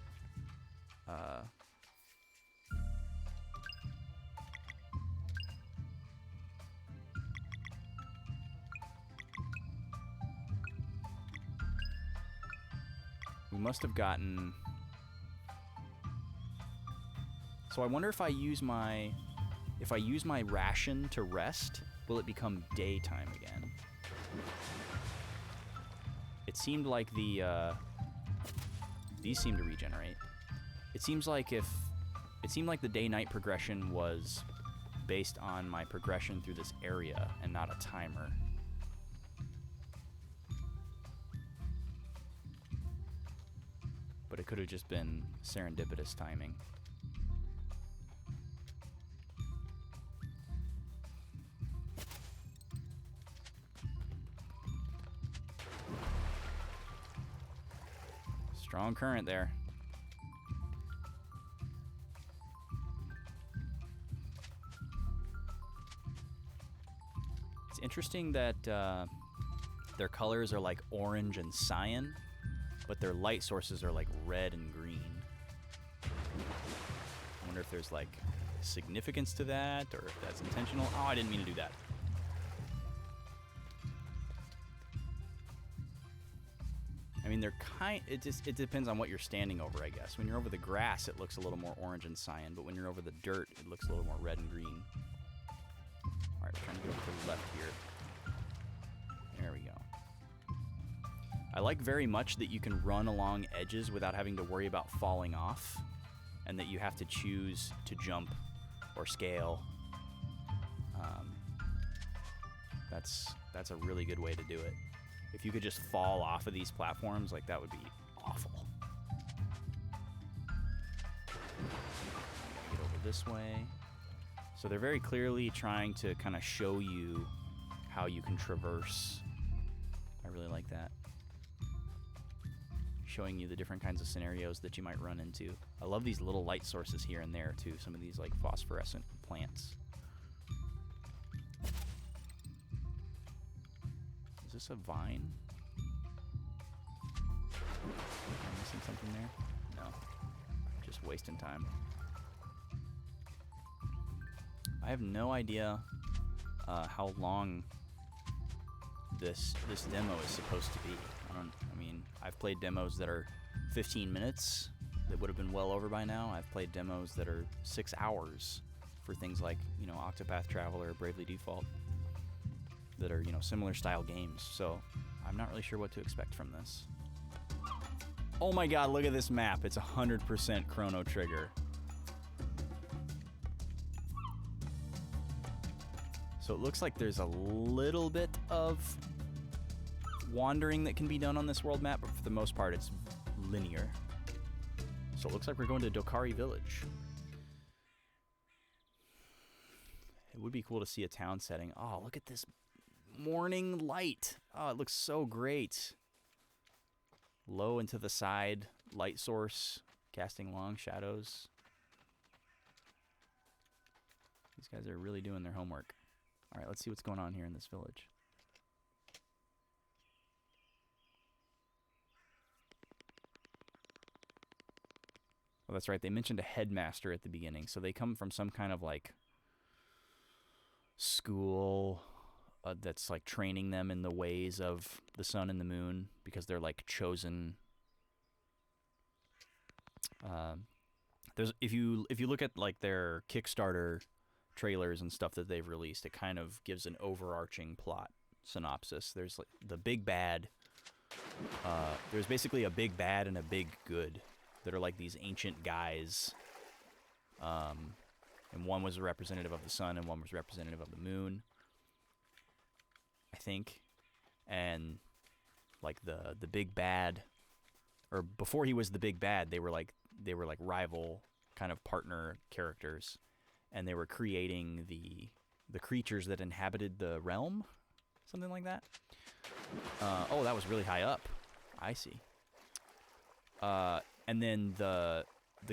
We must have gotten... So I wonder if I use my ration to rest, will it become daytime again? It seemed like these seem to regenerate. It seemed like the day-night progression was based on my progression through this area and not a timer. But it could have just been serendipitous timing. Strong current there. It's interesting that their colors are like orange and cyan, but their light sources are like red and green. I wonder if there's like significance to that, or if that's intentional. Oh, I didn't mean to do that. I mean, they're it depends on what you're standing over, I guess. When you're over the grass, it looks a little more orange and cyan, but when you're over the dirt, it looks a little more red and green. All right, we're trying to get over to the left here. There we go. I like very much that you can run along edges without having to worry about falling off, and that you have to choose to jump or scale. That's a really good way to do it. If you could just fall off of these platforms, like, that would be awful. Get over this way. So they're very clearly trying to kind of show you how you can traverse. I really like that. Showing you the different kinds of scenarios that you might run into. I love these little light sources here and there, too. Some of these, like, phosphorescent plants. Is this a vine? Am I missing something there? No. Just wasting time. I have no idea how long this demo is supposed to be. I mean, I've played demos that are 15 minutes that would have been well over by now. I've played demos that are 6 hours for things like, you know, Octopath Traveler or Bravely Default, that are, you know, similar style games. So I'm not really sure what to expect from this. Oh my god, look at this map. It's 100% Chrono Trigger. So it looks like there's a little bit of wandering that can be done on this world map, but for the most part it's linear. So it looks like we're going to Dokari Village. It would be cool to see a town setting. Oh, look at this morning light. Oh, it looks so great. Low and to the side light source, casting long shadows. These guys are really doing their homework. All right, let's see what's going on here in this village. Oh, that's right. They mentioned a headmaster at the beginning, so they come from some kind of like school that's like training them in the ways of the sun and the moon, because they're like chosen. If you look at like their Kickstarter trailers and stuff that they've released, it kind of gives an overarching plot synopsis. There's like the big bad. There's basically a big bad and a big good, that are like these ancient guys. And one was a representative of the sun and one was representative of the moon, I think. And like the big bad, or before he was the big bad, they were like rival kind of partner characters, and they were creating the creatures that inhabited the realm, something like that. Oh, that was really high up. I see. And then the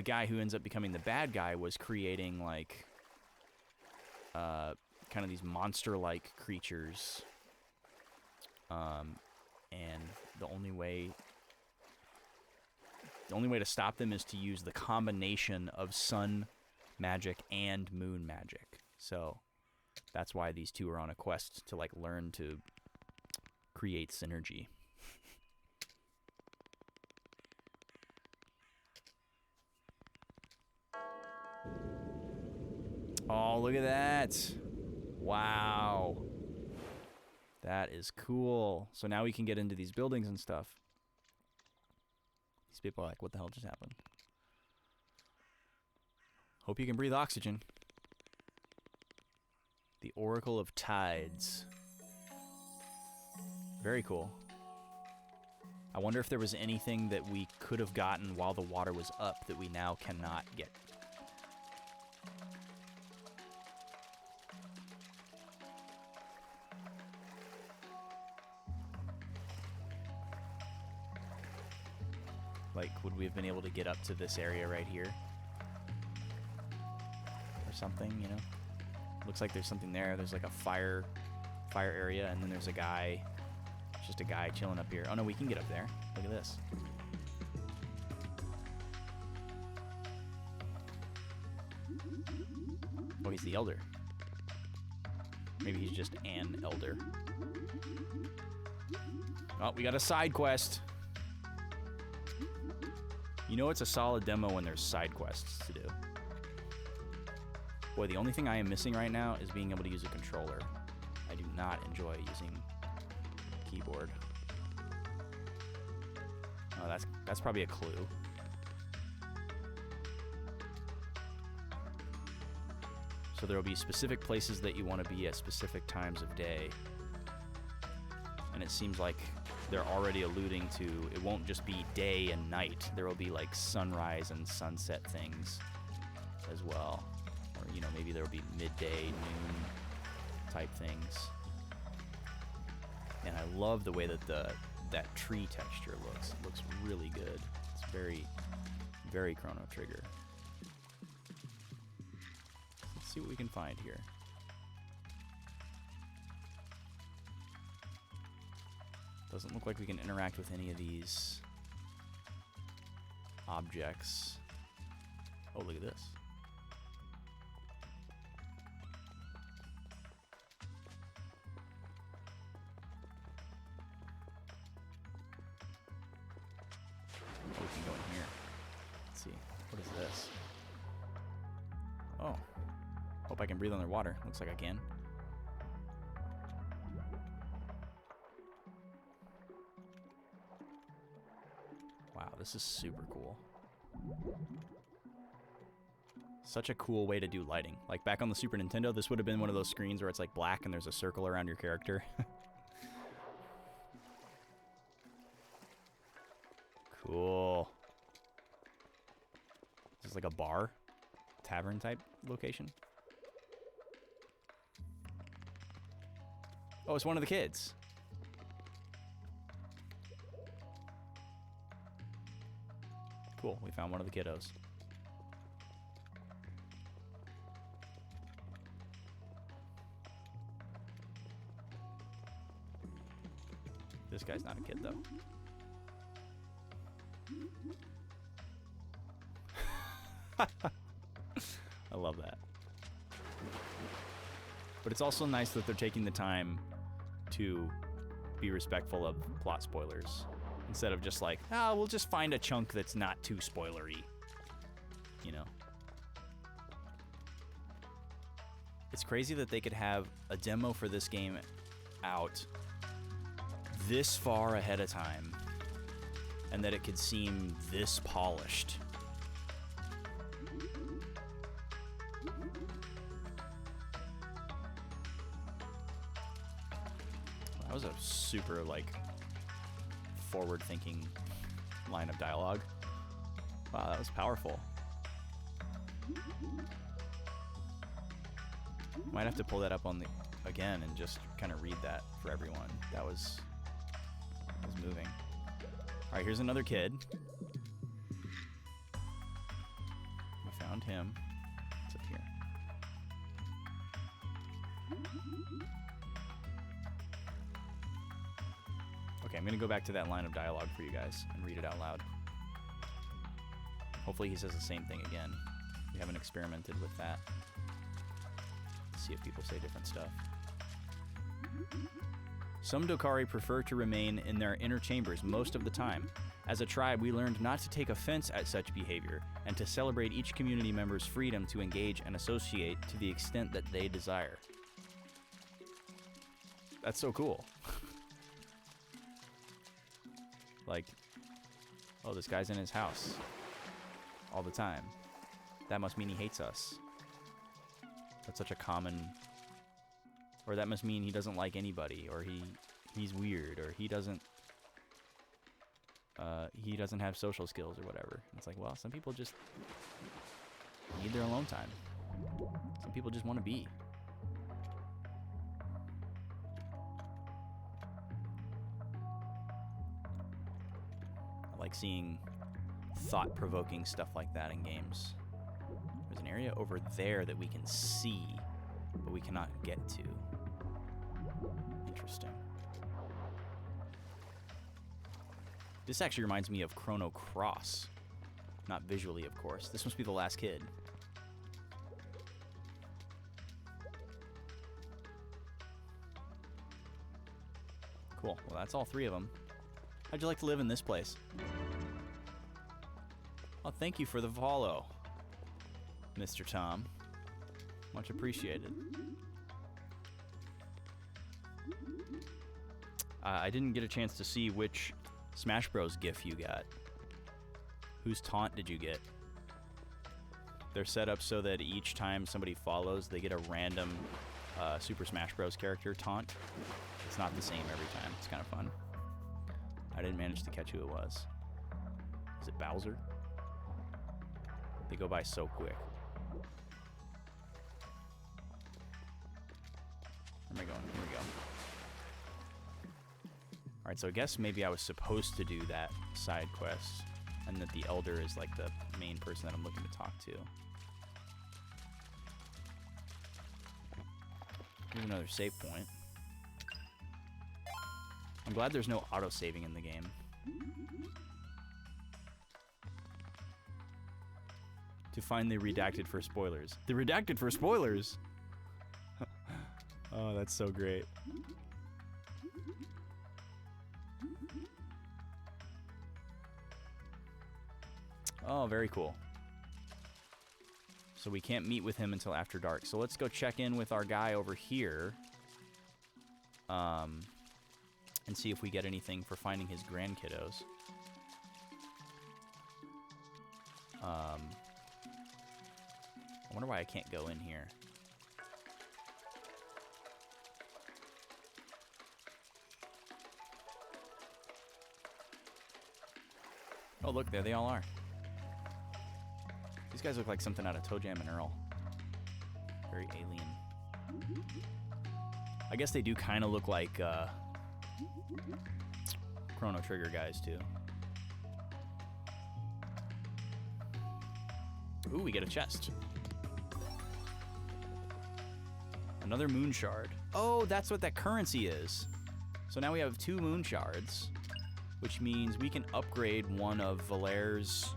guy who ends up becoming the bad guy was creating like kind of these monster-like creatures. And the only way to stop them is to use the combination of sun magic and moon magic. So that's why these two are on a quest to like learn to create synergy. Oh, look at that. Wow. That is cool. So now we can get into these buildings and stuff. These people are like, what the hell just happened? Hope you can breathe oxygen. The Oracle of Tides. Very cool. I wonder if there was anything that we could have gotten while the water was up that we now cannot get. Like, would we have been able to get up to this area right here? Or something, you know? Looks like there's something there. There's like a fire area, and then there's a guy, just a guy chilling up here. Oh no, we can get up there. Look at this. Oh, he's the elder. Maybe he's just an elder. Oh, we got a side quest. You know it's a solid demo when there's side quests to do. Boy, the only thing I am missing right now is being able to use a controller. I do not enjoy using keyboard. Oh, that's probably a clue. So there will be specific places that you want to be at specific times of day. And it seems like they're already alluding to it won't just be day and night. There will be like sunrise and sunset things as well. Or, you know, maybe there will be midday, noon type things. And I love the way that that tree texture looks. It looks really good. It's very, very Chrono Trigger. Let's see what we can find here. Doesn't look like we can interact with any of these objects. Oh, look at this. Oh, we can go in here. Let's see. What is this? Oh. Hope I can breathe underwater. Looks like I can. Wow, this is super cool. Such a cool way to do lighting. Like back on the Super Nintendo, this would have been one of those screens where it's like black and there's a circle around your character. Cool. This is like a bar, tavern type location. Oh, it's one of the kids. Cool, we found one of the kiddos. This guy's not a kid, though. I love that. But it's also nice that they're taking the time to be respectful of plot spoilers. Instead of just like, oh, we'll just find a chunk that's not too spoilery. You know? It's crazy that they could have a demo for this game out this far ahead of time and that it could seem this polished. That was a super, like, forward-thinking line of dialogue. Wow, that was powerful. Might have to pull that up on the again and just kind of read that for everyone. That was moving. All right, here's another kid. We found him. What's up here? Okay, I'm gonna go back to that line of dialogue for you guys and read it out loud. Hopefully he says the same thing again. We haven't experimented with that. Let's see if people say different stuff. Some Dokari prefer to remain in their inner chambers most of the time. As a tribe, we learned not to take offense at such behavior and to celebrate each community member's freedom to engage and associate to the extent that they desire. That's so cool. Like, oh, this guy's in his house all the time. That must mean he hates us. That's such a common... Or that must mean he doesn't like anybody, or he's weird, or he doesn't have social skills or whatever. It's like, well, some people just need their alone time. Some people just want to be. I like seeing thought-provoking stuff like that in games. There's an area over there that we can see, but we cannot get to. Interesting. This actually reminds me of Chrono Cross. Not visually, of course. This must be the last kid. Cool. Well, that's all three of them. How'd you like to live in this place? Oh, thank you for the follow, Mr. Tom. Much appreciated. I didn't get a chance to see which Smash Bros. GIF you got. Whose taunt did you get? They're set up so that each time somebody follows, they get a random Super Smash Bros. Character taunt. It's not the same every time. It's kind of fun. I didn't manage to catch who it was. Is it Bowser? They go by so quick. Where am I going? Here we go. Alright, so I guess maybe I was supposed to do that side quest, and that the Elder is like the main person that I'm looking to talk to. Here's another save point. I'm glad there's no auto-saving in the game. To find the redacted for spoilers. The redacted for spoilers? Oh, that's so great. Oh, very cool. So we can't meet with him until after dark. So let's go check in with our guy over here. And see if we get anything for finding his grandkiddos. I wonder why I can't go in here. Oh, look, there they all are. These guys look like something out of Toe Jam and Earl. Very alien. I guess they do kind of look like Chrono Trigger guys, too. Ooh, we get a chest. Another moon shard. Oh, that's what that currency is. So now we have 2 moon shards, which means we can upgrade one of Valaire's,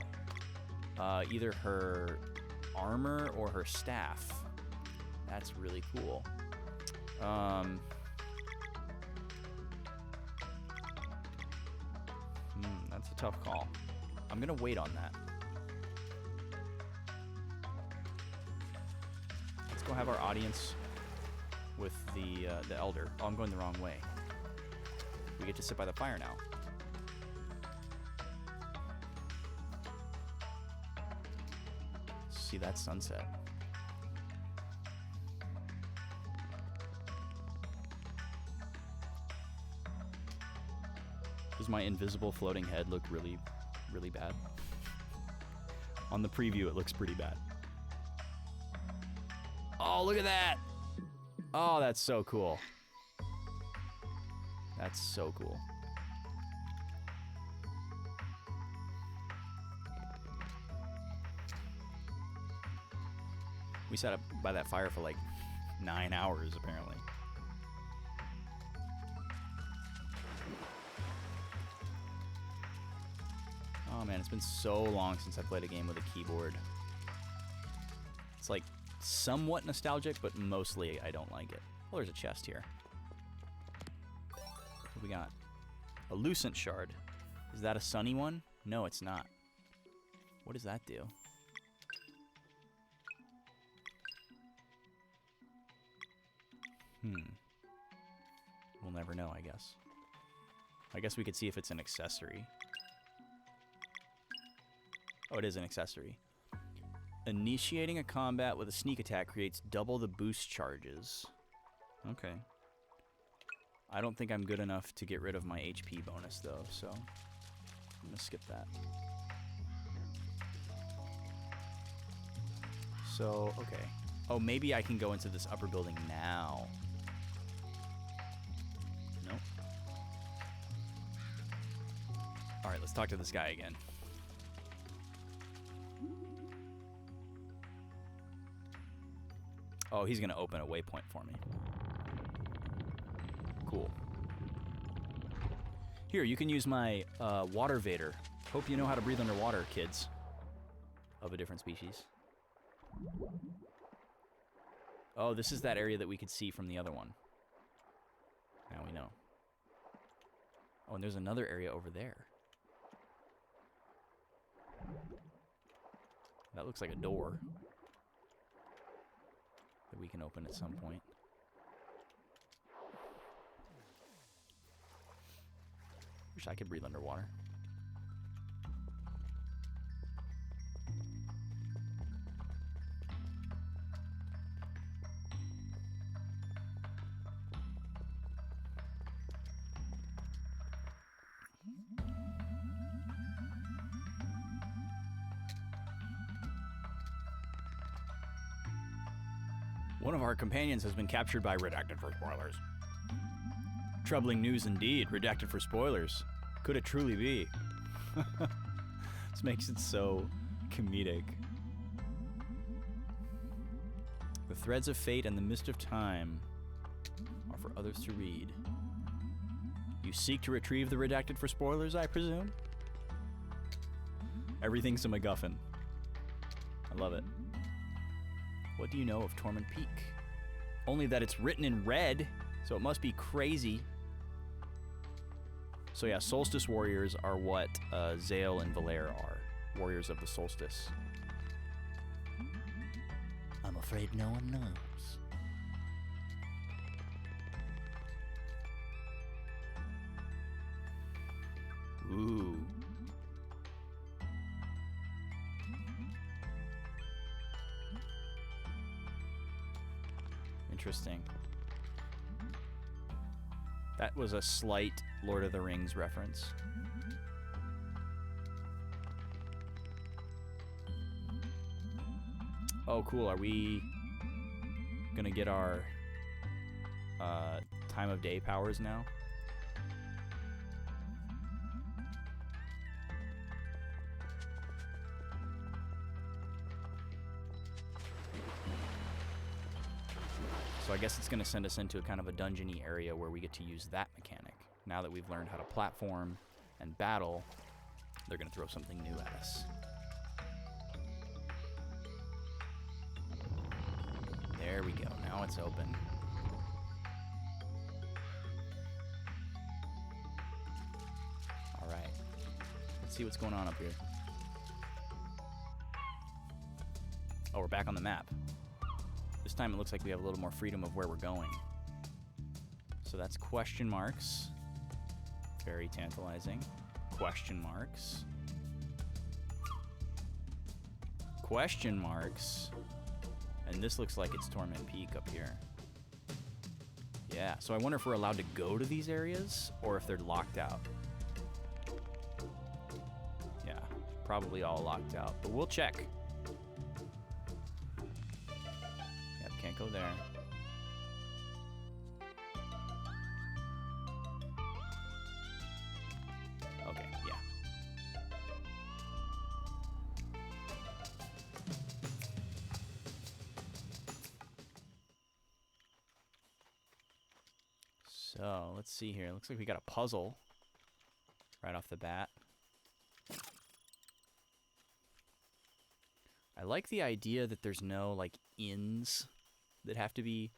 either her armor or her staff. That's really cool. That's a tough call. I'm gonna wait on that. Let's go have our audience with the Elder. Oh, I'm going the wrong way. We get to sit by the fire now. see that sunset. Does my invisible floating head look really, really bad? On the preview, it looks pretty bad. Oh, look at that! Oh, that's so cool. That's so cool. We sat up by that fire for like 9 hours, apparently. Oh man, it's been so long since I played a game with a keyboard. It's like somewhat nostalgic, but mostly I don't like it. Oh, there's a chest here. What do we got? A Lucent Shard. Is that a sunny one? No, it's not. What does that do? We'll never know, I guess. I guess we could see if it's an accessory. Oh, it is an accessory. Initiating a combat with a sneak attack creates double the boost charges. Okay. I don't think I'm good enough to get rid of my HP bonus, though, so I'm gonna skip that. So, okay. Oh, maybe I can go into this upper building now. Nope. Alright, let's talk to this guy again. Oh, he's gonna open a waypoint for me. Cool. Here, you can use my water vader. Hope you know how to breathe underwater, kids. Of a different species. Oh, this is that area that we could see from the other one. Now we know. Oh, and there's another area over there. That looks like a door that we can open at some point. Wish I could breathe underwater. One of our companions has been captured by Redacted for Spoilers. Troubling news indeed. Redacted for Spoilers. Could it truly be? This makes it so comedic. The threads of fate and the mist of time are for others to read. You seek to retrieve the Redacted for Spoilers, I presume? Everything's a MacGuffin. I love it. What do you know of Torment Peak? Only that it's written in red, so it must be crazy. So yeah, Solstice Warriors are what Zale and Valair are. Warriors of the Solstice. I'm afraid no one knows. Ooh. Interesting. That was a slight Lord of the Rings reference. Oh, cool. Are we gonna get our time of day powers now? So I guess it's going to send us into a kind of a dungeony area where we get to use that mechanic. Now that we've learned how to platform and battle, they're going to throw something new at us. There we go. Now it's open. All right. Let's see what's going on up here. Oh, we're back on the map. This time it looks like we have a little more freedom of where we're going. So that's question marks. Very tantalizing. Question marks. question marks. And this looks like it's Torment Peak up here. Yeah, so I wonder if we're allowed to go to these areas or if they're locked out. Yeah, probably all locked out, but we'll check. Yep, can't go there. Okay, yeah. So, let's see here. Looks like we got a puzzle right off the bat. I like the idea that there's no, like, inns that have to be,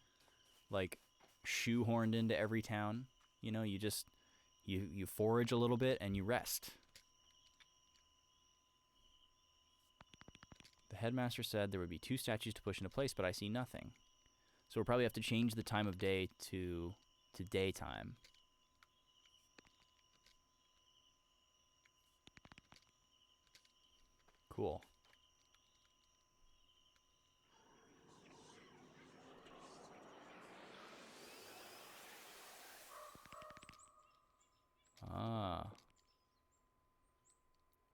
like, shoehorned into every town. You know, you just, you forage a little bit and you rest. The headmaster said there would be 2 statues to push into place, but I see nothing. So we'll probably have to change the time of day to daytime. Cool. Ah.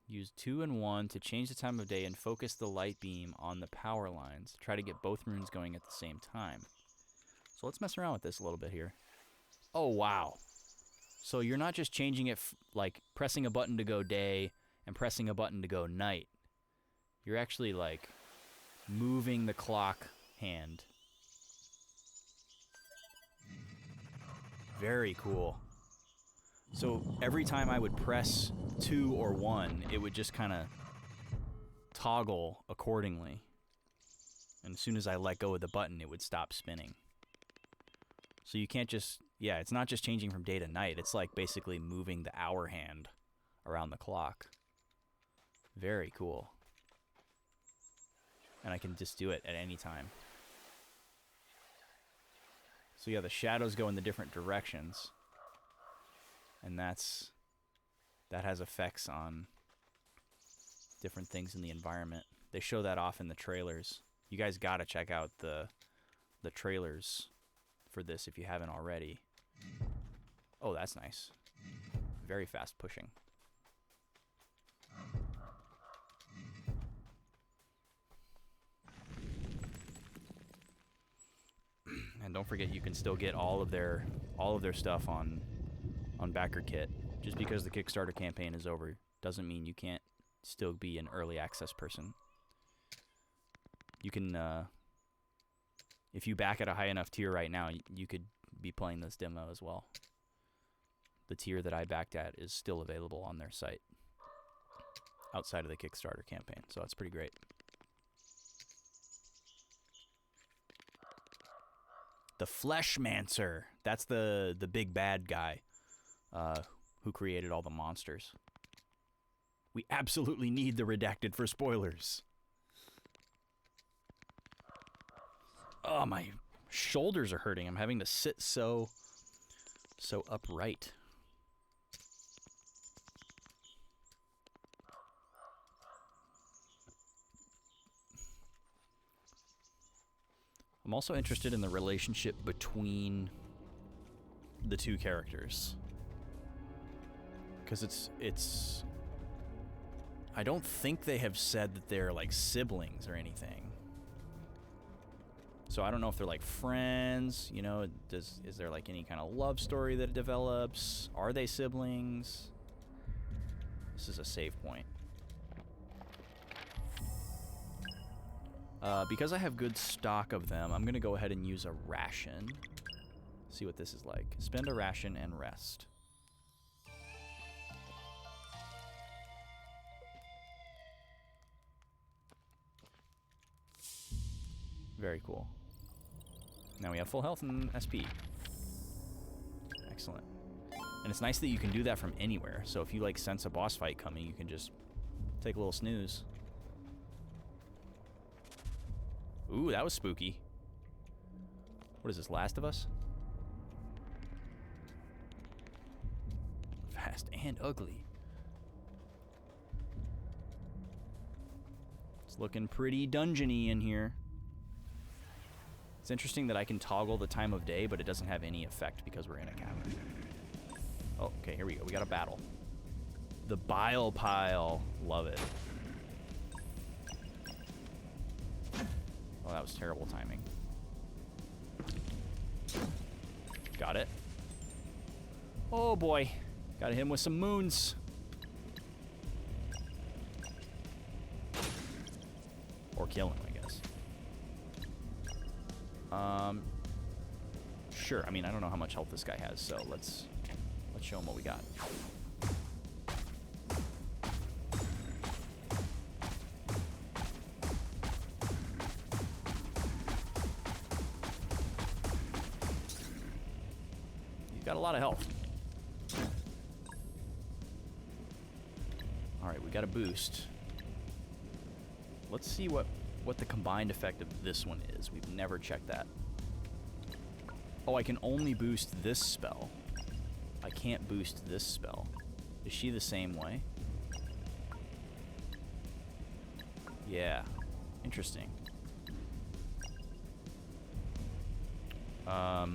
Use 2 and 1 to change the time of day and focus the light beam on the power lines. Try to get both runes going at the same time. So let's mess around with this a little bit here. Oh, wow. So you're not just changing it, like, pressing a button to go day and pressing a button to go night. You're actually, like, moving the clock hand. Very cool. So every time I would press 2 or 1, it would just kind of toggle accordingly. And as soon as I let go of the button, it would stop spinning. So you can't just, yeah, it's not just changing from day to night. It's like basically moving the hour hand around the clock. Very cool. And I can just do it at any time. So yeah, the shadows go in the different directions. And that has effects on different things in the environment. They show that off in the trailers. You guys gotta check out the trailers for this if you haven't already. Oh, that's nice. Very fast pushing. And don't forget, you can still get all of their stuff on Backer Kit. Just because the Kickstarter campaign is over doesn't mean you can't still be an early access person. You can, if you back at a high enough tier right now, you could be playing this demo as well. The tier that I backed at is still available on their site outside of the Kickstarter campaign, so it's pretty great. The Fleshmancer. That's the big bad guy who created all the monsters. We absolutely need the redacted for spoilers. Oh, my shoulders are hurting. I'm having to sit so upright. I'm also interested in the relationship between the 2 characters. Because it's I don't think they have said that they're like siblings or anything. So I don't know if they're like friends, you know, is there like any kind of love story that develops? Are they siblings? This is a save point. Because I have good stock of them, I'm going to go ahead and use a ration. See what this is like. Spend a ration and rest. Very cool. Now we have full health and SP. Excellent. And it's nice that you can do that from anywhere. So if you like sense a boss fight coming, you can just take a little snooze. Ooh, that was spooky. What is this, Last of Us? Fast and ugly. It's looking pretty dungeony in here. It's interesting that I can toggle the time of day, but it doesn't have any effect because we're in a cavern. Oh, okay, here we go. We got a battle. The Bile Pile. Love it. Oh, that was terrible timing. Got it. Oh, boy. Gotta hit him with some moons. Or kill him, I guess. Sure. I mean, I don't know how much health this guy has, so let's show him what we got. He's got a lot of health. All right, we got a boost. Let's see what the combined effect of this one is. We've never checked that. Oh, I can only boost this spell. I can't boost this spell. Is she the same way? Yeah. Interesting. What are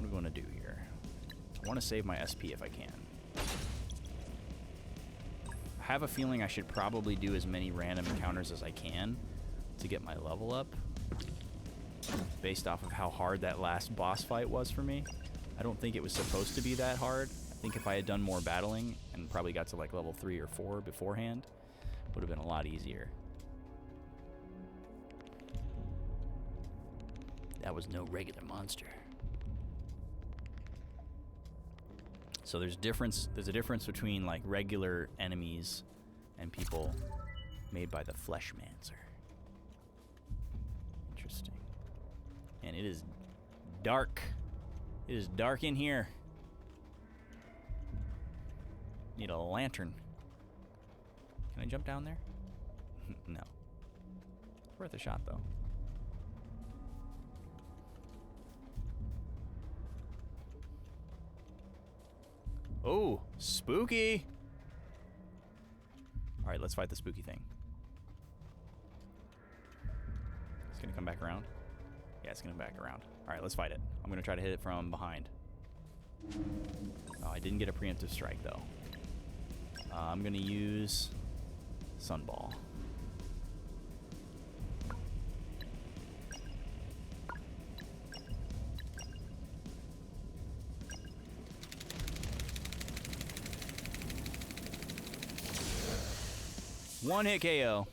we going to do here? I want to save my SP if I can. I have a feeling I should probably do as many random encounters as I can to get my level up, based off of how hard that last boss fight was for me. I don't think it was supposed to be that hard. I think if I had done more battling and probably got to like level 3 or 4 beforehand, it would have been a lot easier. That was no regular monster. So there's a difference between like regular enemies and people made by the Fleshmancer. Interesting. And it is dark. It is dark in here. Need a lantern. Can I jump down there? No. It's worth a shot though. Oh, spooky! Alright, let's fight the spooky thing. It's gonna come back around. Yeah, it's gonna come back around. Alright, let's fight it. I'm gonna try to hit it from behind. Oh, I didn't get a preemptive strike though. I'm gonna use Sunball. One hit KO.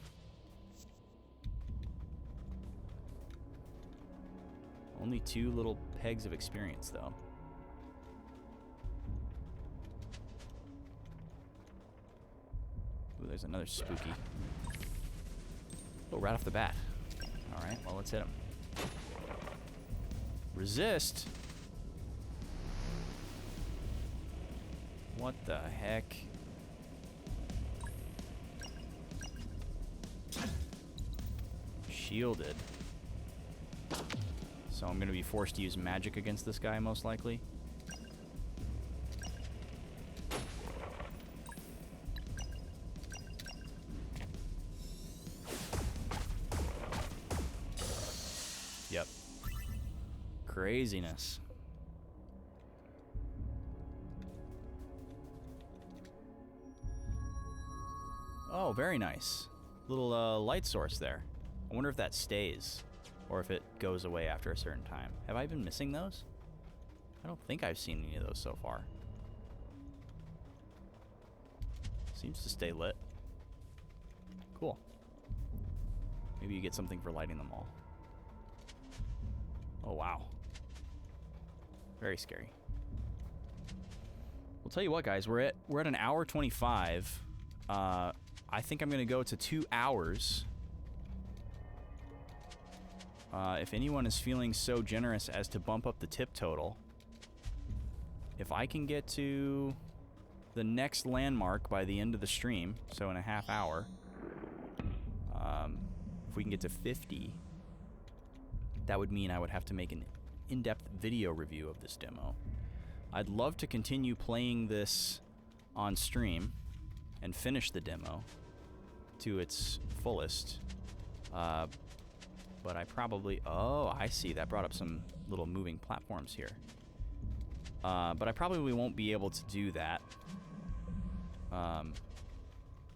Only 2 little pegs of experience, though. Ooh, there's another spooky. Oh, right off the bat. All right, well, let's hit him. Resist? What the heck? Shielded. So I'm going to be forced to use magic against this guy, most likely. Yep. Craziness. Oh, very nice. Little light source there. I wonder if that stays, or if it goes away after a certain time. Have I been missing those? I don't think I've seen any of those so far. Seems to stay lit. Cool. Maybe you get something for lighting them all. Oh, wow. Very scary. We'll tell you what, guys. We're at an hour 25. I think I'm going to go to 2 hours. If anyone is feeling so generous as to bump up the tip total, if I can get to the next landmark by the end of the stream, so in a half hour, if we can get to 50, that would mean I would have to make an in-depth video review of this demo. I'd love to continue playing this on stream and finish the demo to its fullest. But I probably... Oh, I see. That brought up some little moving platforms here. But I probably won't be able to do that.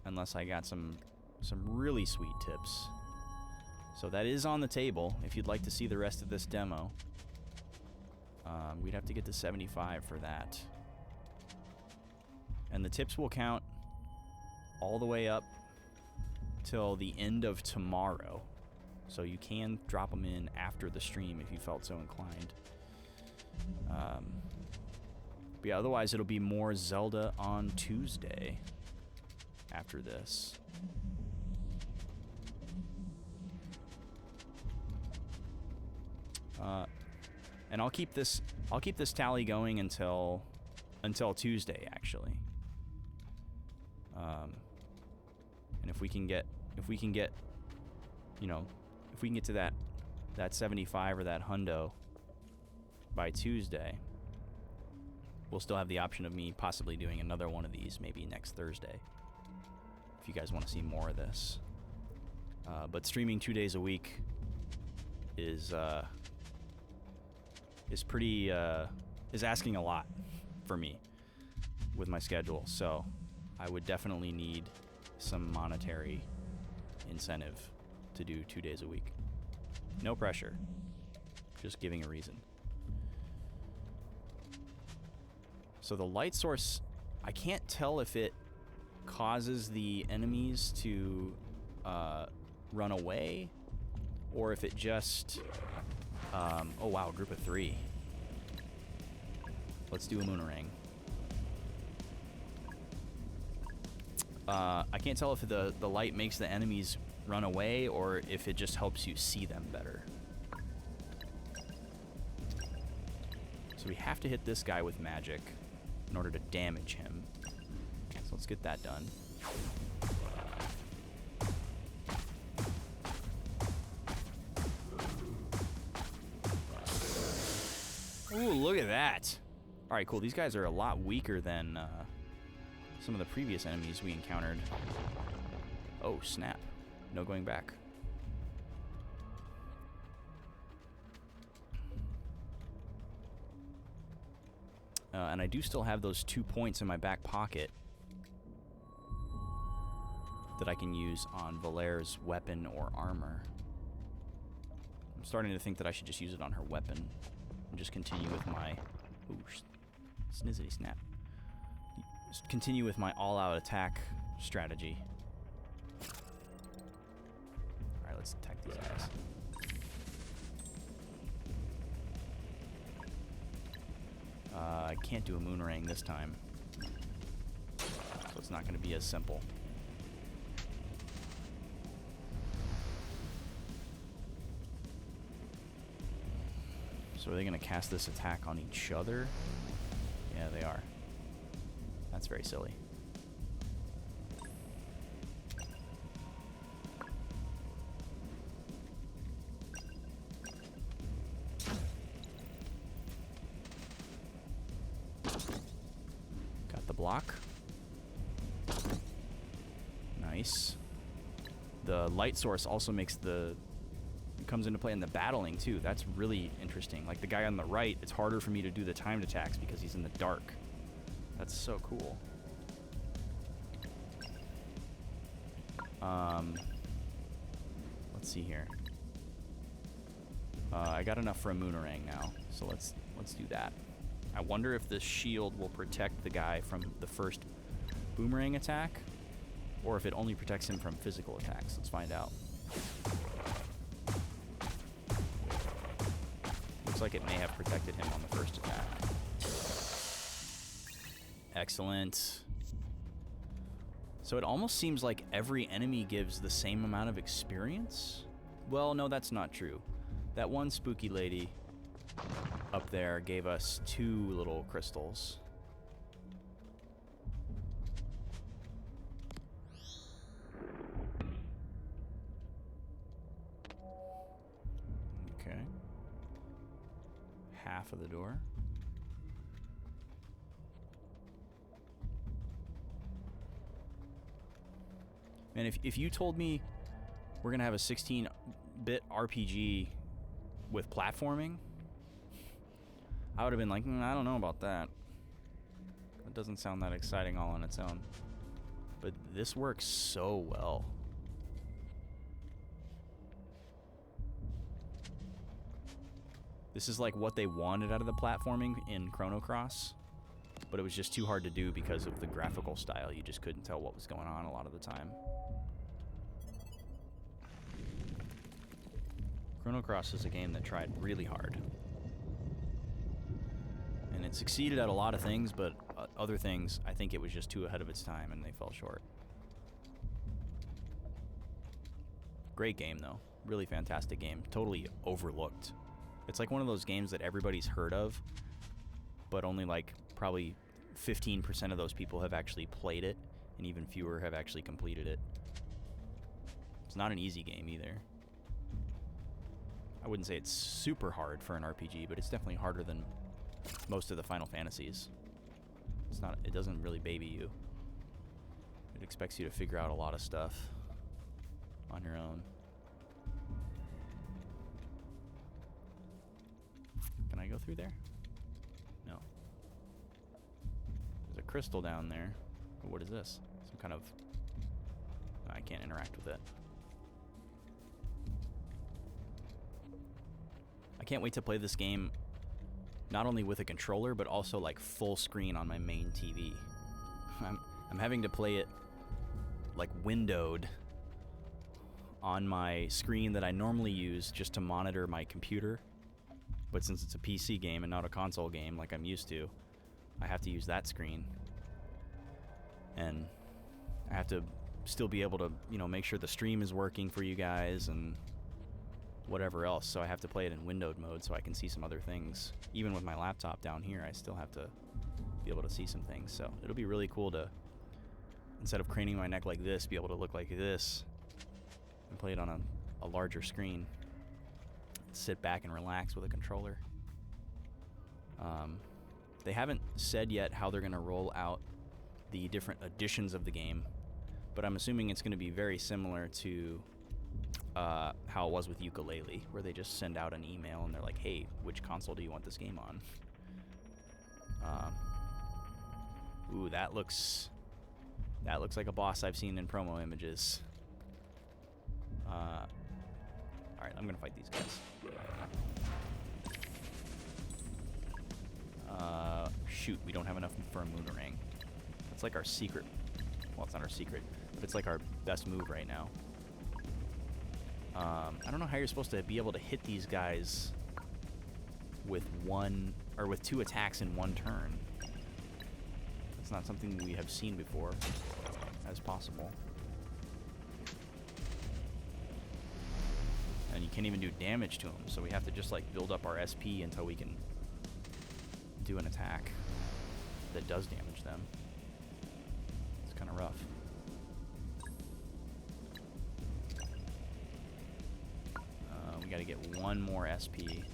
Unless I got some really sweet tips. So that is on the table. If you'd like to see the rest of this demo, we'd have to get to 75 for that. And the tips will count all the way up till the end of tomorrow. So you can drop them in after the stream if you felt so inclined. But yeah, otherwise it'll be more Zelda on Tuesday after this. And I'll keep this tally going until Tuesday, actually. And if we can get to that 75 or that hundo by Tuesday, we'll still have the option of me possibly doing another one of these maybe next Thursday, if you guys want to see more of this. But streaming 2 days a week is asking a lot for me with my schedule, so I would definitely need some monetary incentive to do 2 days a week. No pressure, just giving a reason. So the light source, I can't tell if it causes the enemies to run away, or if it just... oh wow, group of 3. Let's do a Moonerang. I can't tell if the light makes the enemies run away, or if it just helps you see them better. So we have to hit this guy with magic in order to damage him. So let's get that done. Ooh, look at that. Alright, cool. These guys are a lot weaker than some of the previous enemies we encountered. Oh, snap. No going back. And I do still have those 2 points in my back pocket that I can use on Valaire's weapon or armor. I'm starting to think that I should just use it on her weapon and just continue with my... Ooh, snizzity snap. Just continue with my all-out attack strategy. Alright, let's attack these guys. I can't do a Moonerang this time, so it's not going to be as simple. So are they going to cast this attack on each other? Yeah, they are. That's very silly. Got the block. Nice. The light source also comes into play in the battling too. That's really interesting. Like the guy on the right, it's harder for me to do the timed attacks because he's in the dark. That's so cool. Let's see here. I got enough for a Moonerang now, so let's do that. I wonder if the shield will protect the guy from the first boomerang attack, or if it only protects him from physical attacks. Let's find out. Looks like it may have protected him on the first attack. Excellent. So it almost seems like every enemy gives the same amount of experience? Well, no, that's not true. That one spooky lady up there gave us 2 little crystals. Okay. Half of the door. And if you told me we're going to have a 16-bit RPG with platforming, I would have been like, I don't know about that. It doesn't sound that exciting all on its own. But this works so well. This is like what they wanted out of the platforming in Chrono Cross, but it was just too hard to do because of the graphical style. You just couldn't tell what was going on a lot of the time. Chrono Cross is a game that tried really hard. And it succeeded at a lot of things, but other things, I think it was just too ahead of its time and they fell short. Great game, though. Really fantastic game. Totally overlooked. It's like one of those games that everybody's heard of, but only like probably 15% of those people have actually played it, and even fewer have actually completed it. It's not an easy game either. I wouldn't say it's super hard for an RPG, but it's definitely harder than most of the Final Fantasies. It's not. It doesn't really baby you. It expects you to figure out a lot of stuff on your own. Can I go through there? No. There's a crystal down there. What is this? Some kind of... I can't interact with it. I can't wait to play this game not only with a controller, but also like full screen on my main TV. I'm having to play it like windowed on my screen that I normally use just to monitor my computer. But since it's a PC game and not a console game like I'm used to, I have to use that screen. And I have to still be able to, you know, make sure the stream is working for you guys and whatever else. So I have to play it in windowed mode so I can see some other things. Even with my laptop down here, I still have to be able to see some things. So it'll be really cool to, instead of craning my neck like this, be able to look like this and play it on a larger screen. Sit back and relax with a controller. They haven't said yet how they're going to roll out the different editions of the game, but I'm assuming it's going to be very similar to how it was with Ukulele, where they just send out an email and they're like, hey, which console do you want this game on? Ooh, that looks like a boss I've seen in promo images. Alright, I'm gonna fight these guys. Shoot, we don't have enough for a Moonerang. It's like our secret. Well, it's not our secret, but it's like our best move right now. I don't know how you're supposed to be able to hit these guys with with 2 attacks in one turn. It's not something we have seen before as possible. And you can't even do damage to them, so we have to just like build up our SP until we can do an attack that does damage them. It's kind of rough. We gotta get one more SP.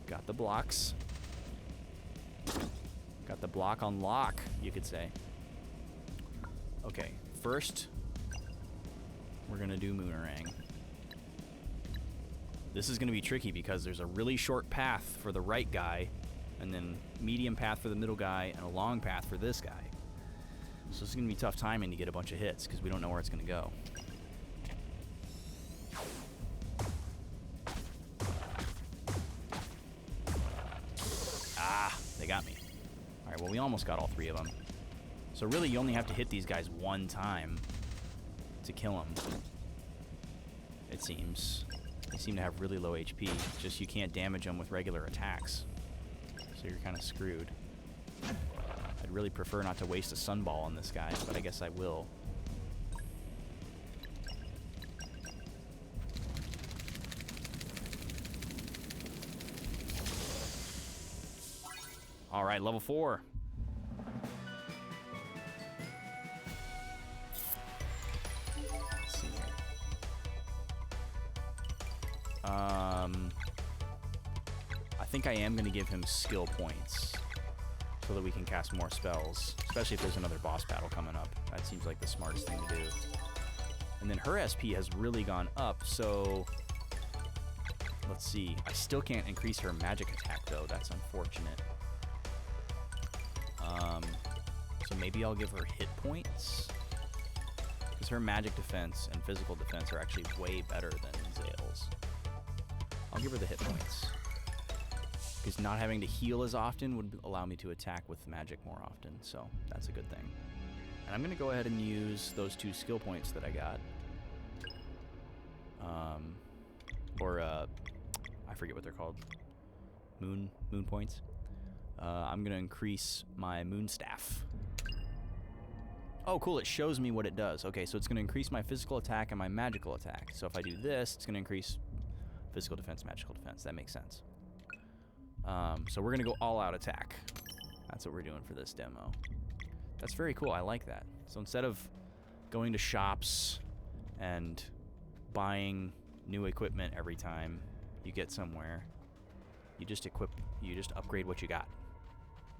Got the blocks. Got the block on lock, you could say. Okay, first, we're gonna do Moonerang. This is gonna be tricky because there's a really short path for the right guy, and then medium path for the middle guy, and a long path for this guy. So this is gonna be tough timing to get a bunch of hits because we don't know where it's gonna go. Ah, they got me. All right, well, we almost got all 3 of them. So really, you only have to hit these guys one time to kill them, it seems. They seem to have really low HP. Just you can't damage them with regular attacks. So you're kind of screwed. I'd really prefer not to waste a sunball on this guy, but I guess I will. All right, level 4. Let's see here. I think I am going to give him skill points so that we can cast more spells, especially if there's another boss battle coming up. That seems like the smartest thing to do. And then her SP has really gone up, so let's see. I still can't increase her magic attack, though. That's unfortunate. So maybe I'll give her hit points, because her magic defense and physical defense are actually way better than Zale's. I'll give her the hit points, because not having to heal as often would allow me to attack with magic more often, so that's a good thing. And I'm going to go ahead and use those 2 skill points that I got. I forget what they're called. Moon points. I'm going to increase my moon staff. Oh, cool. It shows me what it does. Okay, so it's going to increase my physical attack and my magical attack. So if I do this, it's going to increase physical defense, magical defense. That makes sense. So we're going to go all-out attack. That's what we're doing for this demo. That's very cool. I like that. So instead of going to shops and buying new equipment every time you get somewhere, you just upgrade what you got,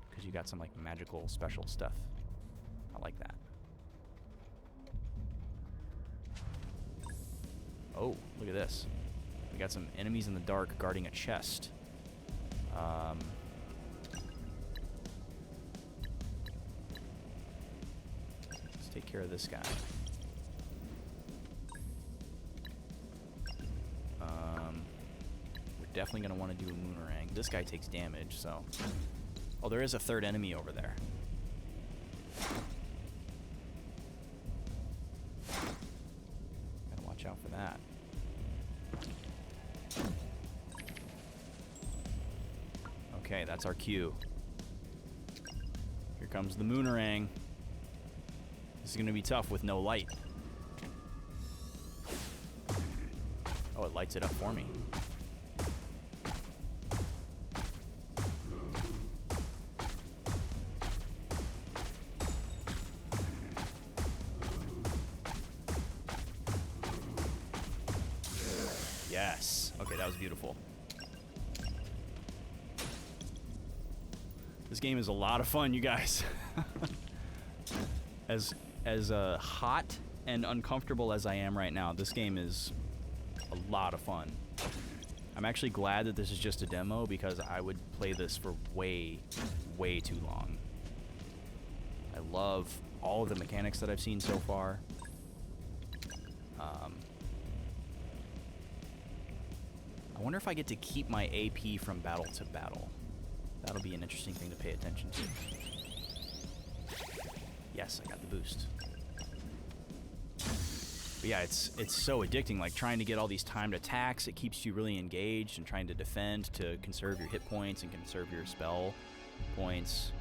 because you got some like magical special stuff. I like that. Oh, look at this. We got some enemies in the dark guarding a chest. Let's take care of this guy. We're definitely going to want to do a Moonerang. This guy takes damage, so... Oh, there is a third enemy over there. Gotta watch out for that. Okay, that's our cue. Here comes the Moonerang. This is going to be tough with no light. Oh, it lights it up for me. Yes. Okay, that was beautiful. This game is a lot of fun, you guys. As hot and uncomfortable as I am right now, this game is a lot of fun. I'm actually glad that this is just a demo, because I would play this for way, way too long. I love all of the mechanics that I've seen so far. I wonder if I get to keep my AP from battle to battle. That'll be an interesting thing to pay attention to. Yes, I got the boost. But yeah, it's so addicting, like trying to get all these timed attacks. It keeps you really engaged and trying to defend to conserve your hit points and conserve your spell points.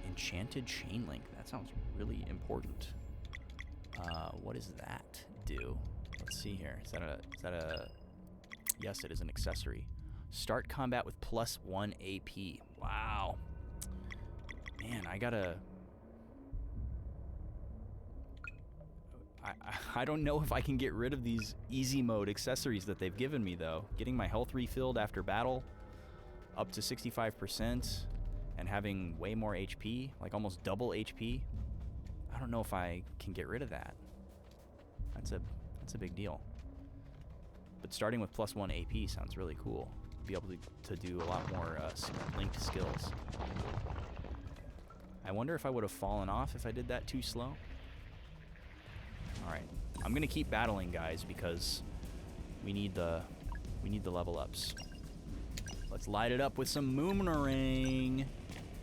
Enchanted chain link. That sounds really important. What does that do? Let's see here. Is that a... Yes, it is an accessory. Start combat with +1 AP. Wow. Man, I don't know if I can get rid of these easy mode accessories that they've given me, though. Getting my health refilled after battle up to 65% and having way more HP, like almost double HP. I don't know if I can get rid of that. That's a big deal. But starting with +1 AP sounds really cool. Be able to do a lot more linked skills. I wonder if I would have fallen off if I did that too slow. Alright, I'm gonna keep battling, guys, because we need the level ups. Let's light it up with some Moonerang.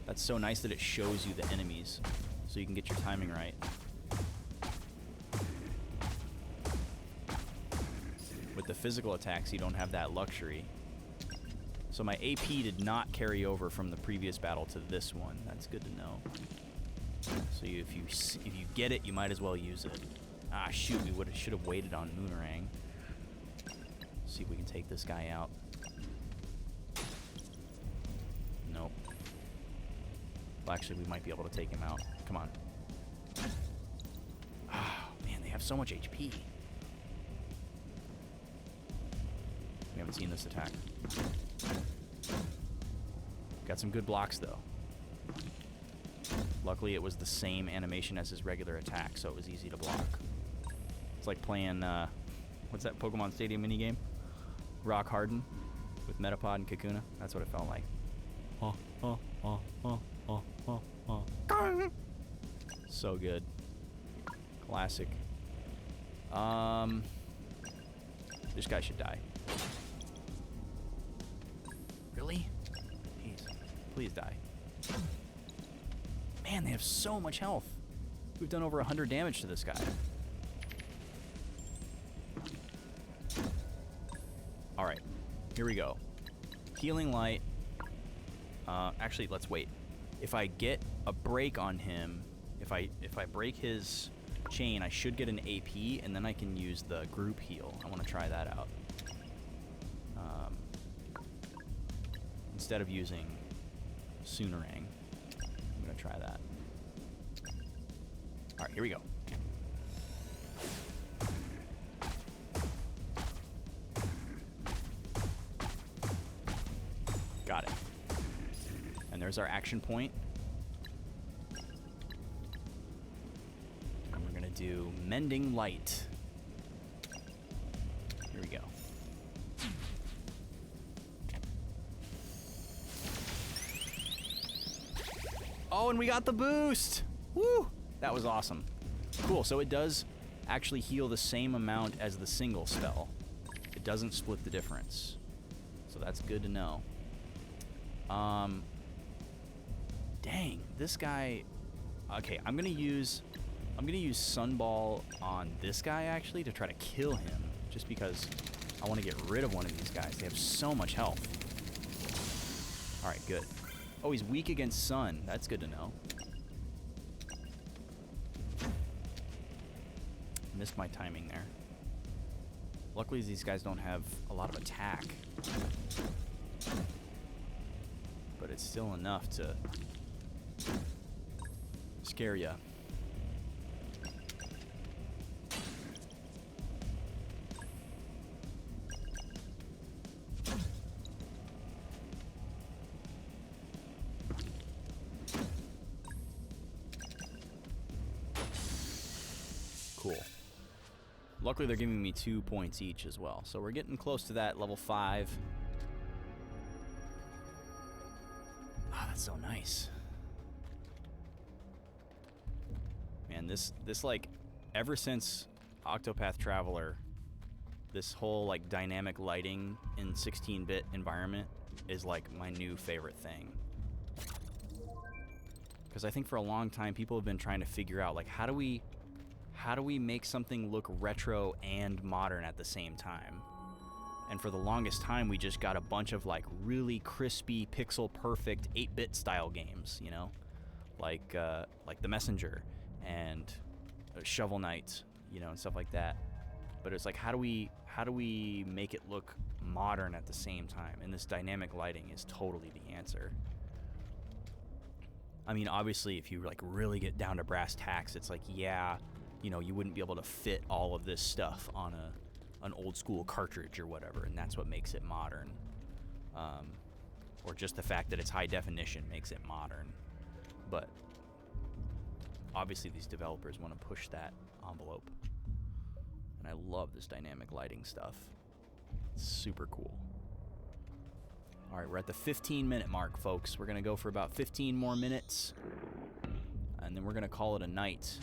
That's so nice that it shows you the enemies, so you can get your timing right. With the physical attacks, you don't have that luxury. So my AP did not carry over from the previous battle to this one. That's good to know. So if you get it, you might as well use it. Ah, shoot, we should have waited on Moonerang. See if we can take this guy out. Nope. Well, actually, we might be able to take him out. Come on. Oh, man, they have so much HP. We haven't seen this attack. Got some good blocks, though. Luckily, it was the same animation as his regular attack, so it was easy to block. It's like playing, what's that Pokemon Stadium minigame? Rock Harden with Metapod and Kakuna. That's what it felt like. So good. Classic. This guy should die. Really? Please. Please die. Man, they have so much health. We've done over 100 damage to this guy. Alright. Here we go. Healing Light. Actually, let's wait. If I get a break on him, if I break his chain, I should get an AP, and then I can use the group heal. I want to try that out. Instead of using Soonerang, I'm going to try that. Alright, here we go. Got it. And there's our action point. And we're going to do Mending Light. Here we go. Oh, and we got the boost! Woo! That was awesome. Cool, so it does actually heal the same amount as the single spell. It doesn't split the difference. So that's good to know. Dang, this guy. Okay, I'm gonna use Sunball on this guy actually to try to kill him, just because I want to get rid of one of these guys. They have so much health. All right, good. Oh, he's weak against Sun. That's good to know. Missed my timing there. Luckily, these guys don't have a lot of attack. But it's still enough to scare ya. Cool. Luckily, they're giving me 2 points each as well. So we're getting close to that level 5. Ah, that's so nice. Man, this like, ever since Octopath Traveler, this whole like dynamic lighting in 16-bit environment is like my new favorite thing. Because I think for a long time people have been trying to figure out like how do we make something look retro and modern at the same time? And for the longest time, we just got a bunch of like really crispy, pixel perfect 8-bit style games, you know, like The Messenger and Shovel Knight, you know, and stuff like that. But it's like, how do we make it look modern at the same time? And this dynamic lighting is totally the answer. I mean, obviously, if you like really get down to brass tacks, it's like, yeah, you know, you wouldn't be able to fit all of this stuff on an old school cartridge or whatever, and that's what makes it modern. Or just the fact that it's high definition makes it modern. But obviously these developers want to push that envelope. And I love this dynamic lighting stuff. It's super cool. All right, we're at the 15-minute mark, folks. We're going to go for about 15 more minutes, and then we're going to call it a night.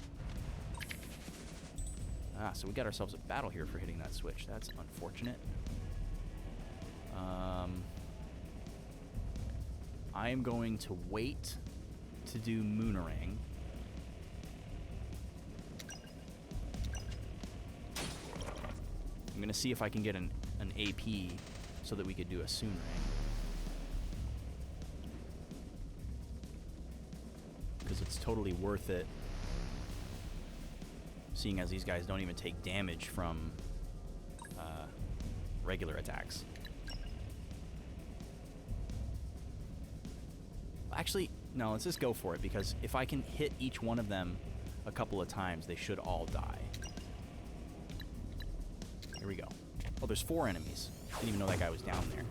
Ah, so we got ourselves a battle here for hitting that switch. That's unfortunate. I am going to wait to do Moonerang. I'm going to see if I can get an AP so that we could do a Soonerang. Because it's totally worth it, seeing as these guys don't even take damage from regular attacks. Actually, no, let's just go for it, because if I can hit each one of them a couple of times, they should all die. Here we go. Oh, there's 4 enemies. Didn't even know that guy was down there.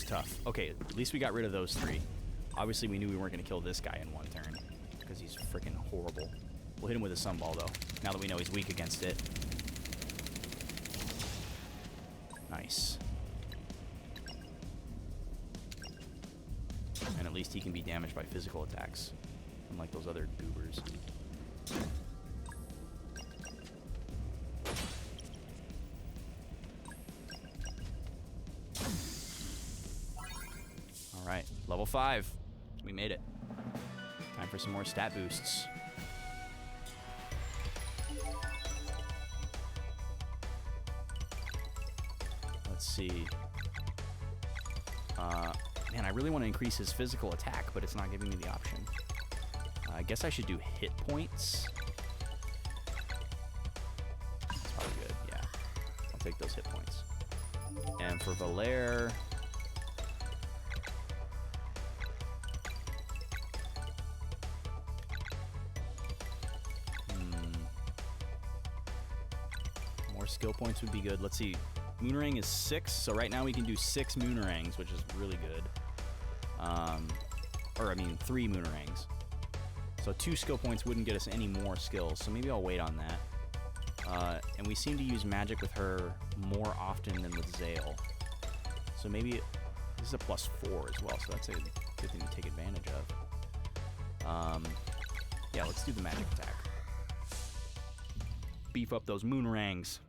tough. Okay, at least we got rid of those 3. Obviously, we knew we weren't going to kill this guy in 1 turn, because he's freaking horrible. We'll hit him with a sunball, though, now that we know he's weak against it. Nice. And at least he can be damaged by physical attacks, unlike those other goobers. Alright, level 5. We made it. Time for some more stat boosts. Let's see. Man, I really want to increase his physical attack, but it's not giving me the option. I guess I should do hit points. That's probably good, yeah. I'll take those hit points. And for Valere... more skill points would be good. Let's see. Moonerang is 6, so right now we can do 6 Moonerangs, which is really good. Or, I mean, 3 Moonerangs. So 2 skill points wouldn't get us any more skills, so maybe I'll wait on that. And we seem to use magic with her more often than with Zale. So maybe this is a +4 as well, so that's a good thing to take advantage of. Yeah, let's do the magic attack. Beef up those Moonerangs.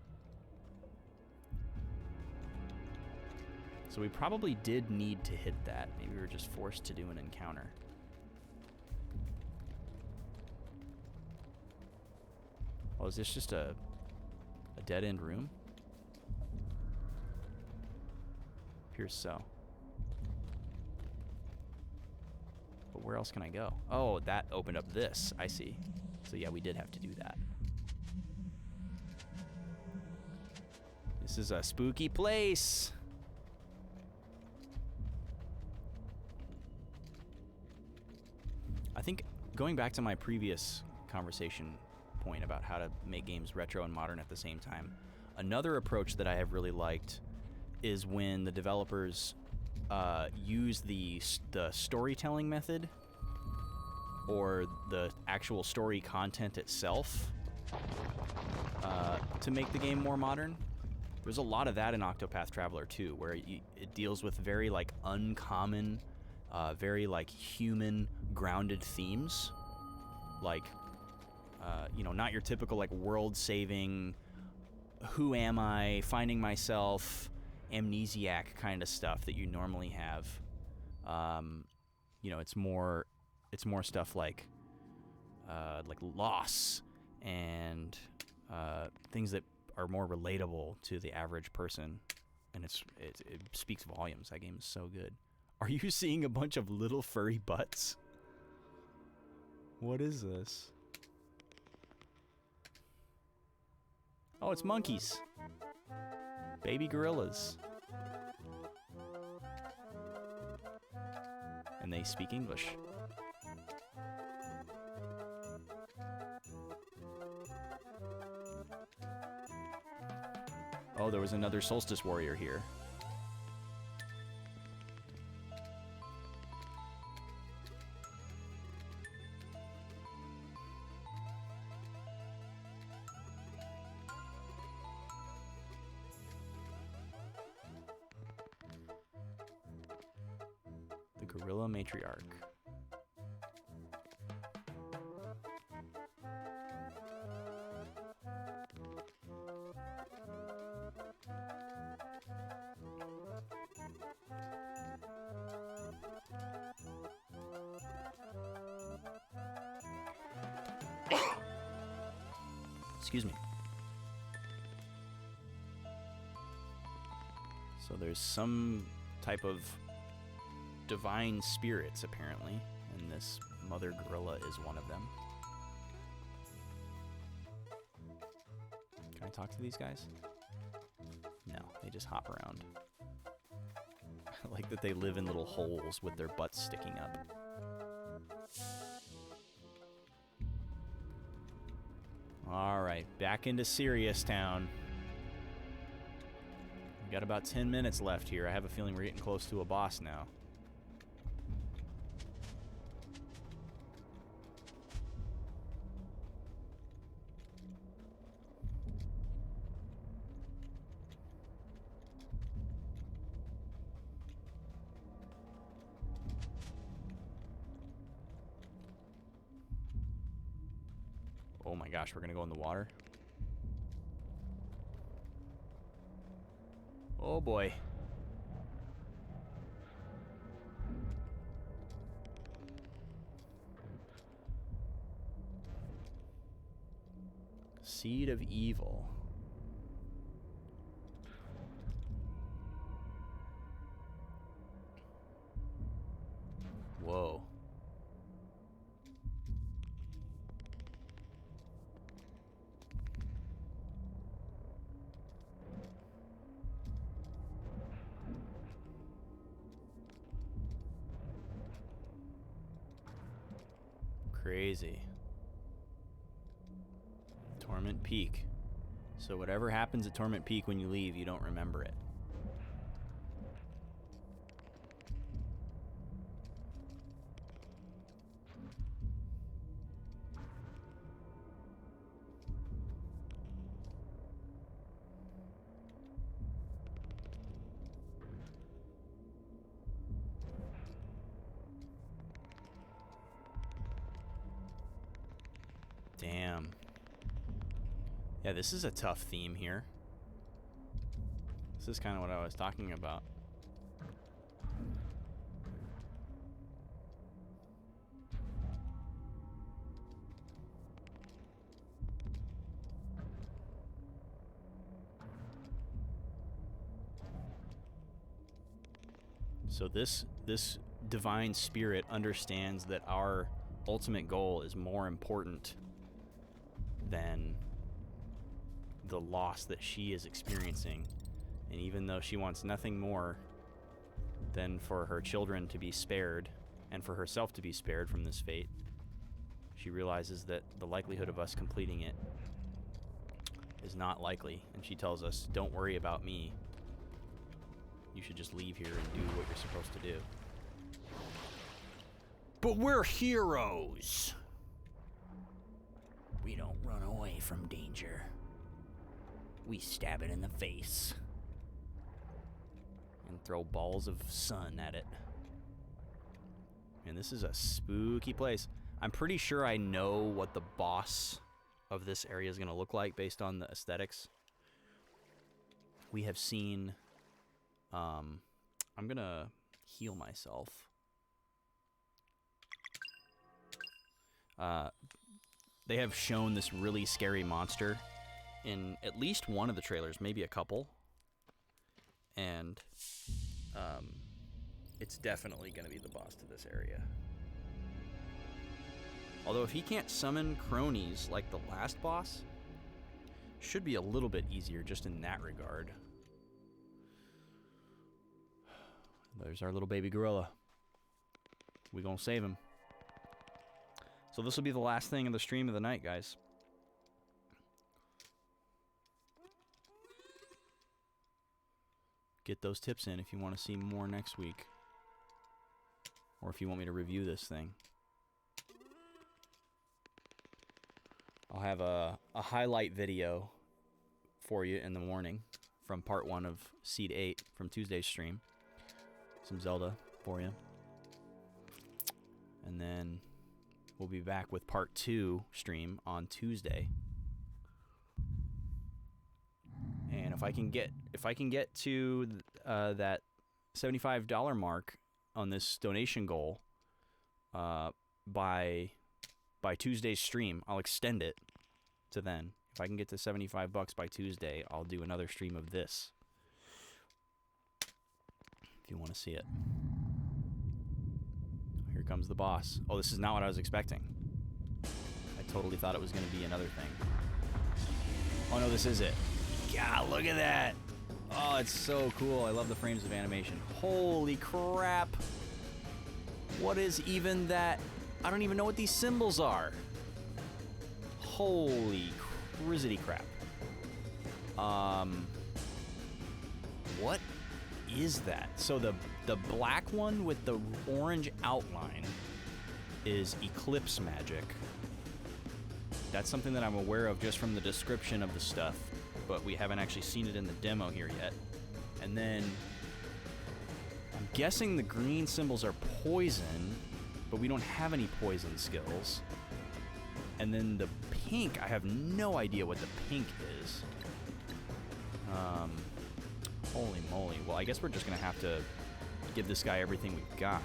So we probably did need to hit that. Maybe we were just forced to do an encounter. Oh, is this just a dead-end room? Appears so. But where else can I go? Oh, that opened up this. I see. So yeah, we did have to do that. This is a spooky place. I think going back to my previous conversation point about how to make games retro and modern at the same time, another approach that I have really liked is when the developers use the storytelling method or the actual story content itself to make the game more modern. There's a lot of that in Octopath Traveler 2, where it deals with very like uncommon, very like human grounded themes, like you know, not your typical like world-saving, who am I, finding myself, amnesiac kind of stuff that you normally have. You know, it's more stuff like loss and things that are more relatable to the average person, and it speaks volumes. That game is so good. Are you seeing a bunch of little furry butts? What is this? Oh, it's monkeys. Baby gorillas. And they speak English. Oh, there was another Solstice Warrior here. The Gorilla Matriarch. Excuse me. So there's some type of divine spirits, apparently, and this mother gorilla is one of them. Can I talk to these guys? No, they just hop around. I like that they live in little holes with their butts sticking up. Alright, back into Sirius Town. We got about 10 minutes left here. I have a feeling we're getting close to a boss now. Oh my gosh, we're gonna go in the water. Oh boy. Seed of evil. Whoa. Crazy. Torment Peak. So whatever happens at Torment Peak when you leave, you don't remember it. Damn. Yeah, this is a tough theme here. This is kind of what I was talking about. So this divine spirit understands that our ultimate goal is more important than the loss that she is experiencing. And even though she wants nothing more than for her children to be spared and for herself to be spared from this fate, she realizes that the likelihood of us completing it is not likely. And she tells us, don't worry about me. You should just leave here and do what you're supposed to do. But we're heroes. We don't run away from danger. We stab it in the face. And throw balls of sun at it. And this is a spooky place. I'm pretty sure I know what the boss of this area is going to look like based on the aesthetics. We have seen... I'm going to heal myself. They have shown this really scary monster in at least one of the trailers, maybe a couple. And it's definitely going to be the boss to this area. Although if he can't summon cronies like the last boss, should be a little bit easier just in that regard. There's our little baby gorilla. We gonna save him. So this will be the last thing in the stream of the night, guys. Get those tips in if you want to see more next week. Or if you want me to review this thing. I'll have a highlight video for you in the morning from part 1 of Seed 8 from Tuesday's stream. Some Zelda for you. And then we'll be back with part 2 stream on Tuesday. And if I can get to that $75 mark on this donation goal by Tuesday's stream, I'll extend it to then. If I can get to $75 by Tuesday, I'll do another stream of this. If you want to see it. Here comes the boss. Oh, this is not what I was expecting. I totally thought it was going to be another thing. Oh no, this is it. God, look at that. Oh, it's so cool. I love the frames of animation. Holy crap. What is even that? I don't even know what these symbols are. Holy crizzity crap. What is that? So the black one with the orange outline is Eclipse magic. That's something that I'm aware of just from the description of the stuff, but we haven't actually seen it in the demo here yet. And then I'm guessing the green symbols are poison, but we don't have any poison skills. And then the pink, I have no idea what the pink is. Holy moly. Well, I guess we're just going to have to give this guy everything we've got.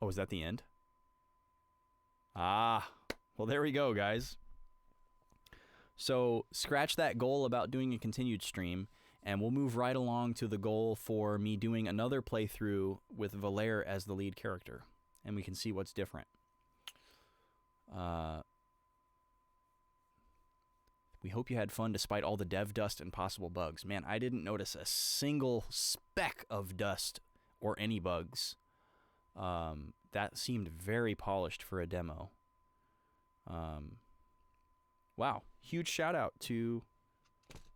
Oh, is that the end? Ah, well, there we go, guys. So, scratch that goal about doing a continued stream, and we'll move right along to the goal for me doing another playthrough with Valere as the lead character, and we can see what's different. We hope you had fun despite all the dev dust and possible bugs. Man, I didn't notice a single speck of dust or any bugs. That seemed very polished for a demo. Wow. Huge shout out to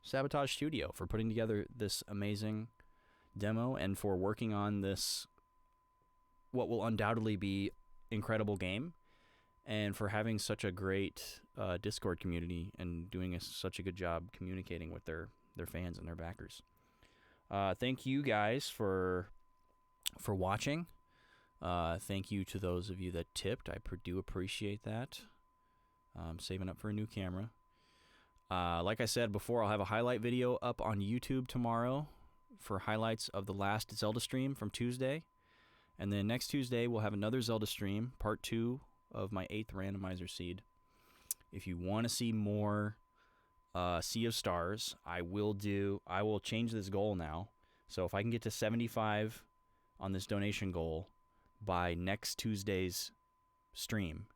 Sabotage Studio for putting together this amazing demo and for working on this, what will undoubtedly be incredible game, and for having such a great Discord community and doing such a good job communicating with their fans and their backers. Thank you guys for watching. Thank you to those of you that tipped. I do appreciate that. I'm saving up for a new camera. Like I said before, I'll have a highlight video up on YouTube tomorrow for highlights of the last Zelda stream from Tuesday. And then next Tuesday, we'll have another Zelda stream, part 2 of my 8th randomizer seed. If you want to see more Sea of Stars, I will change this goal now. So if I can get to 75 on this donation goal by next Tuesday's stream,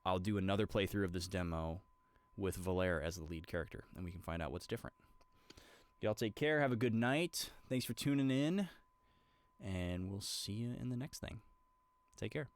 I'll do another playthrough of this demo with Valere as the lead character, and we can find out what's different. Y'all take care. Have a good night. Thanks for tuning in, and we'll see you in the next thing. Take care.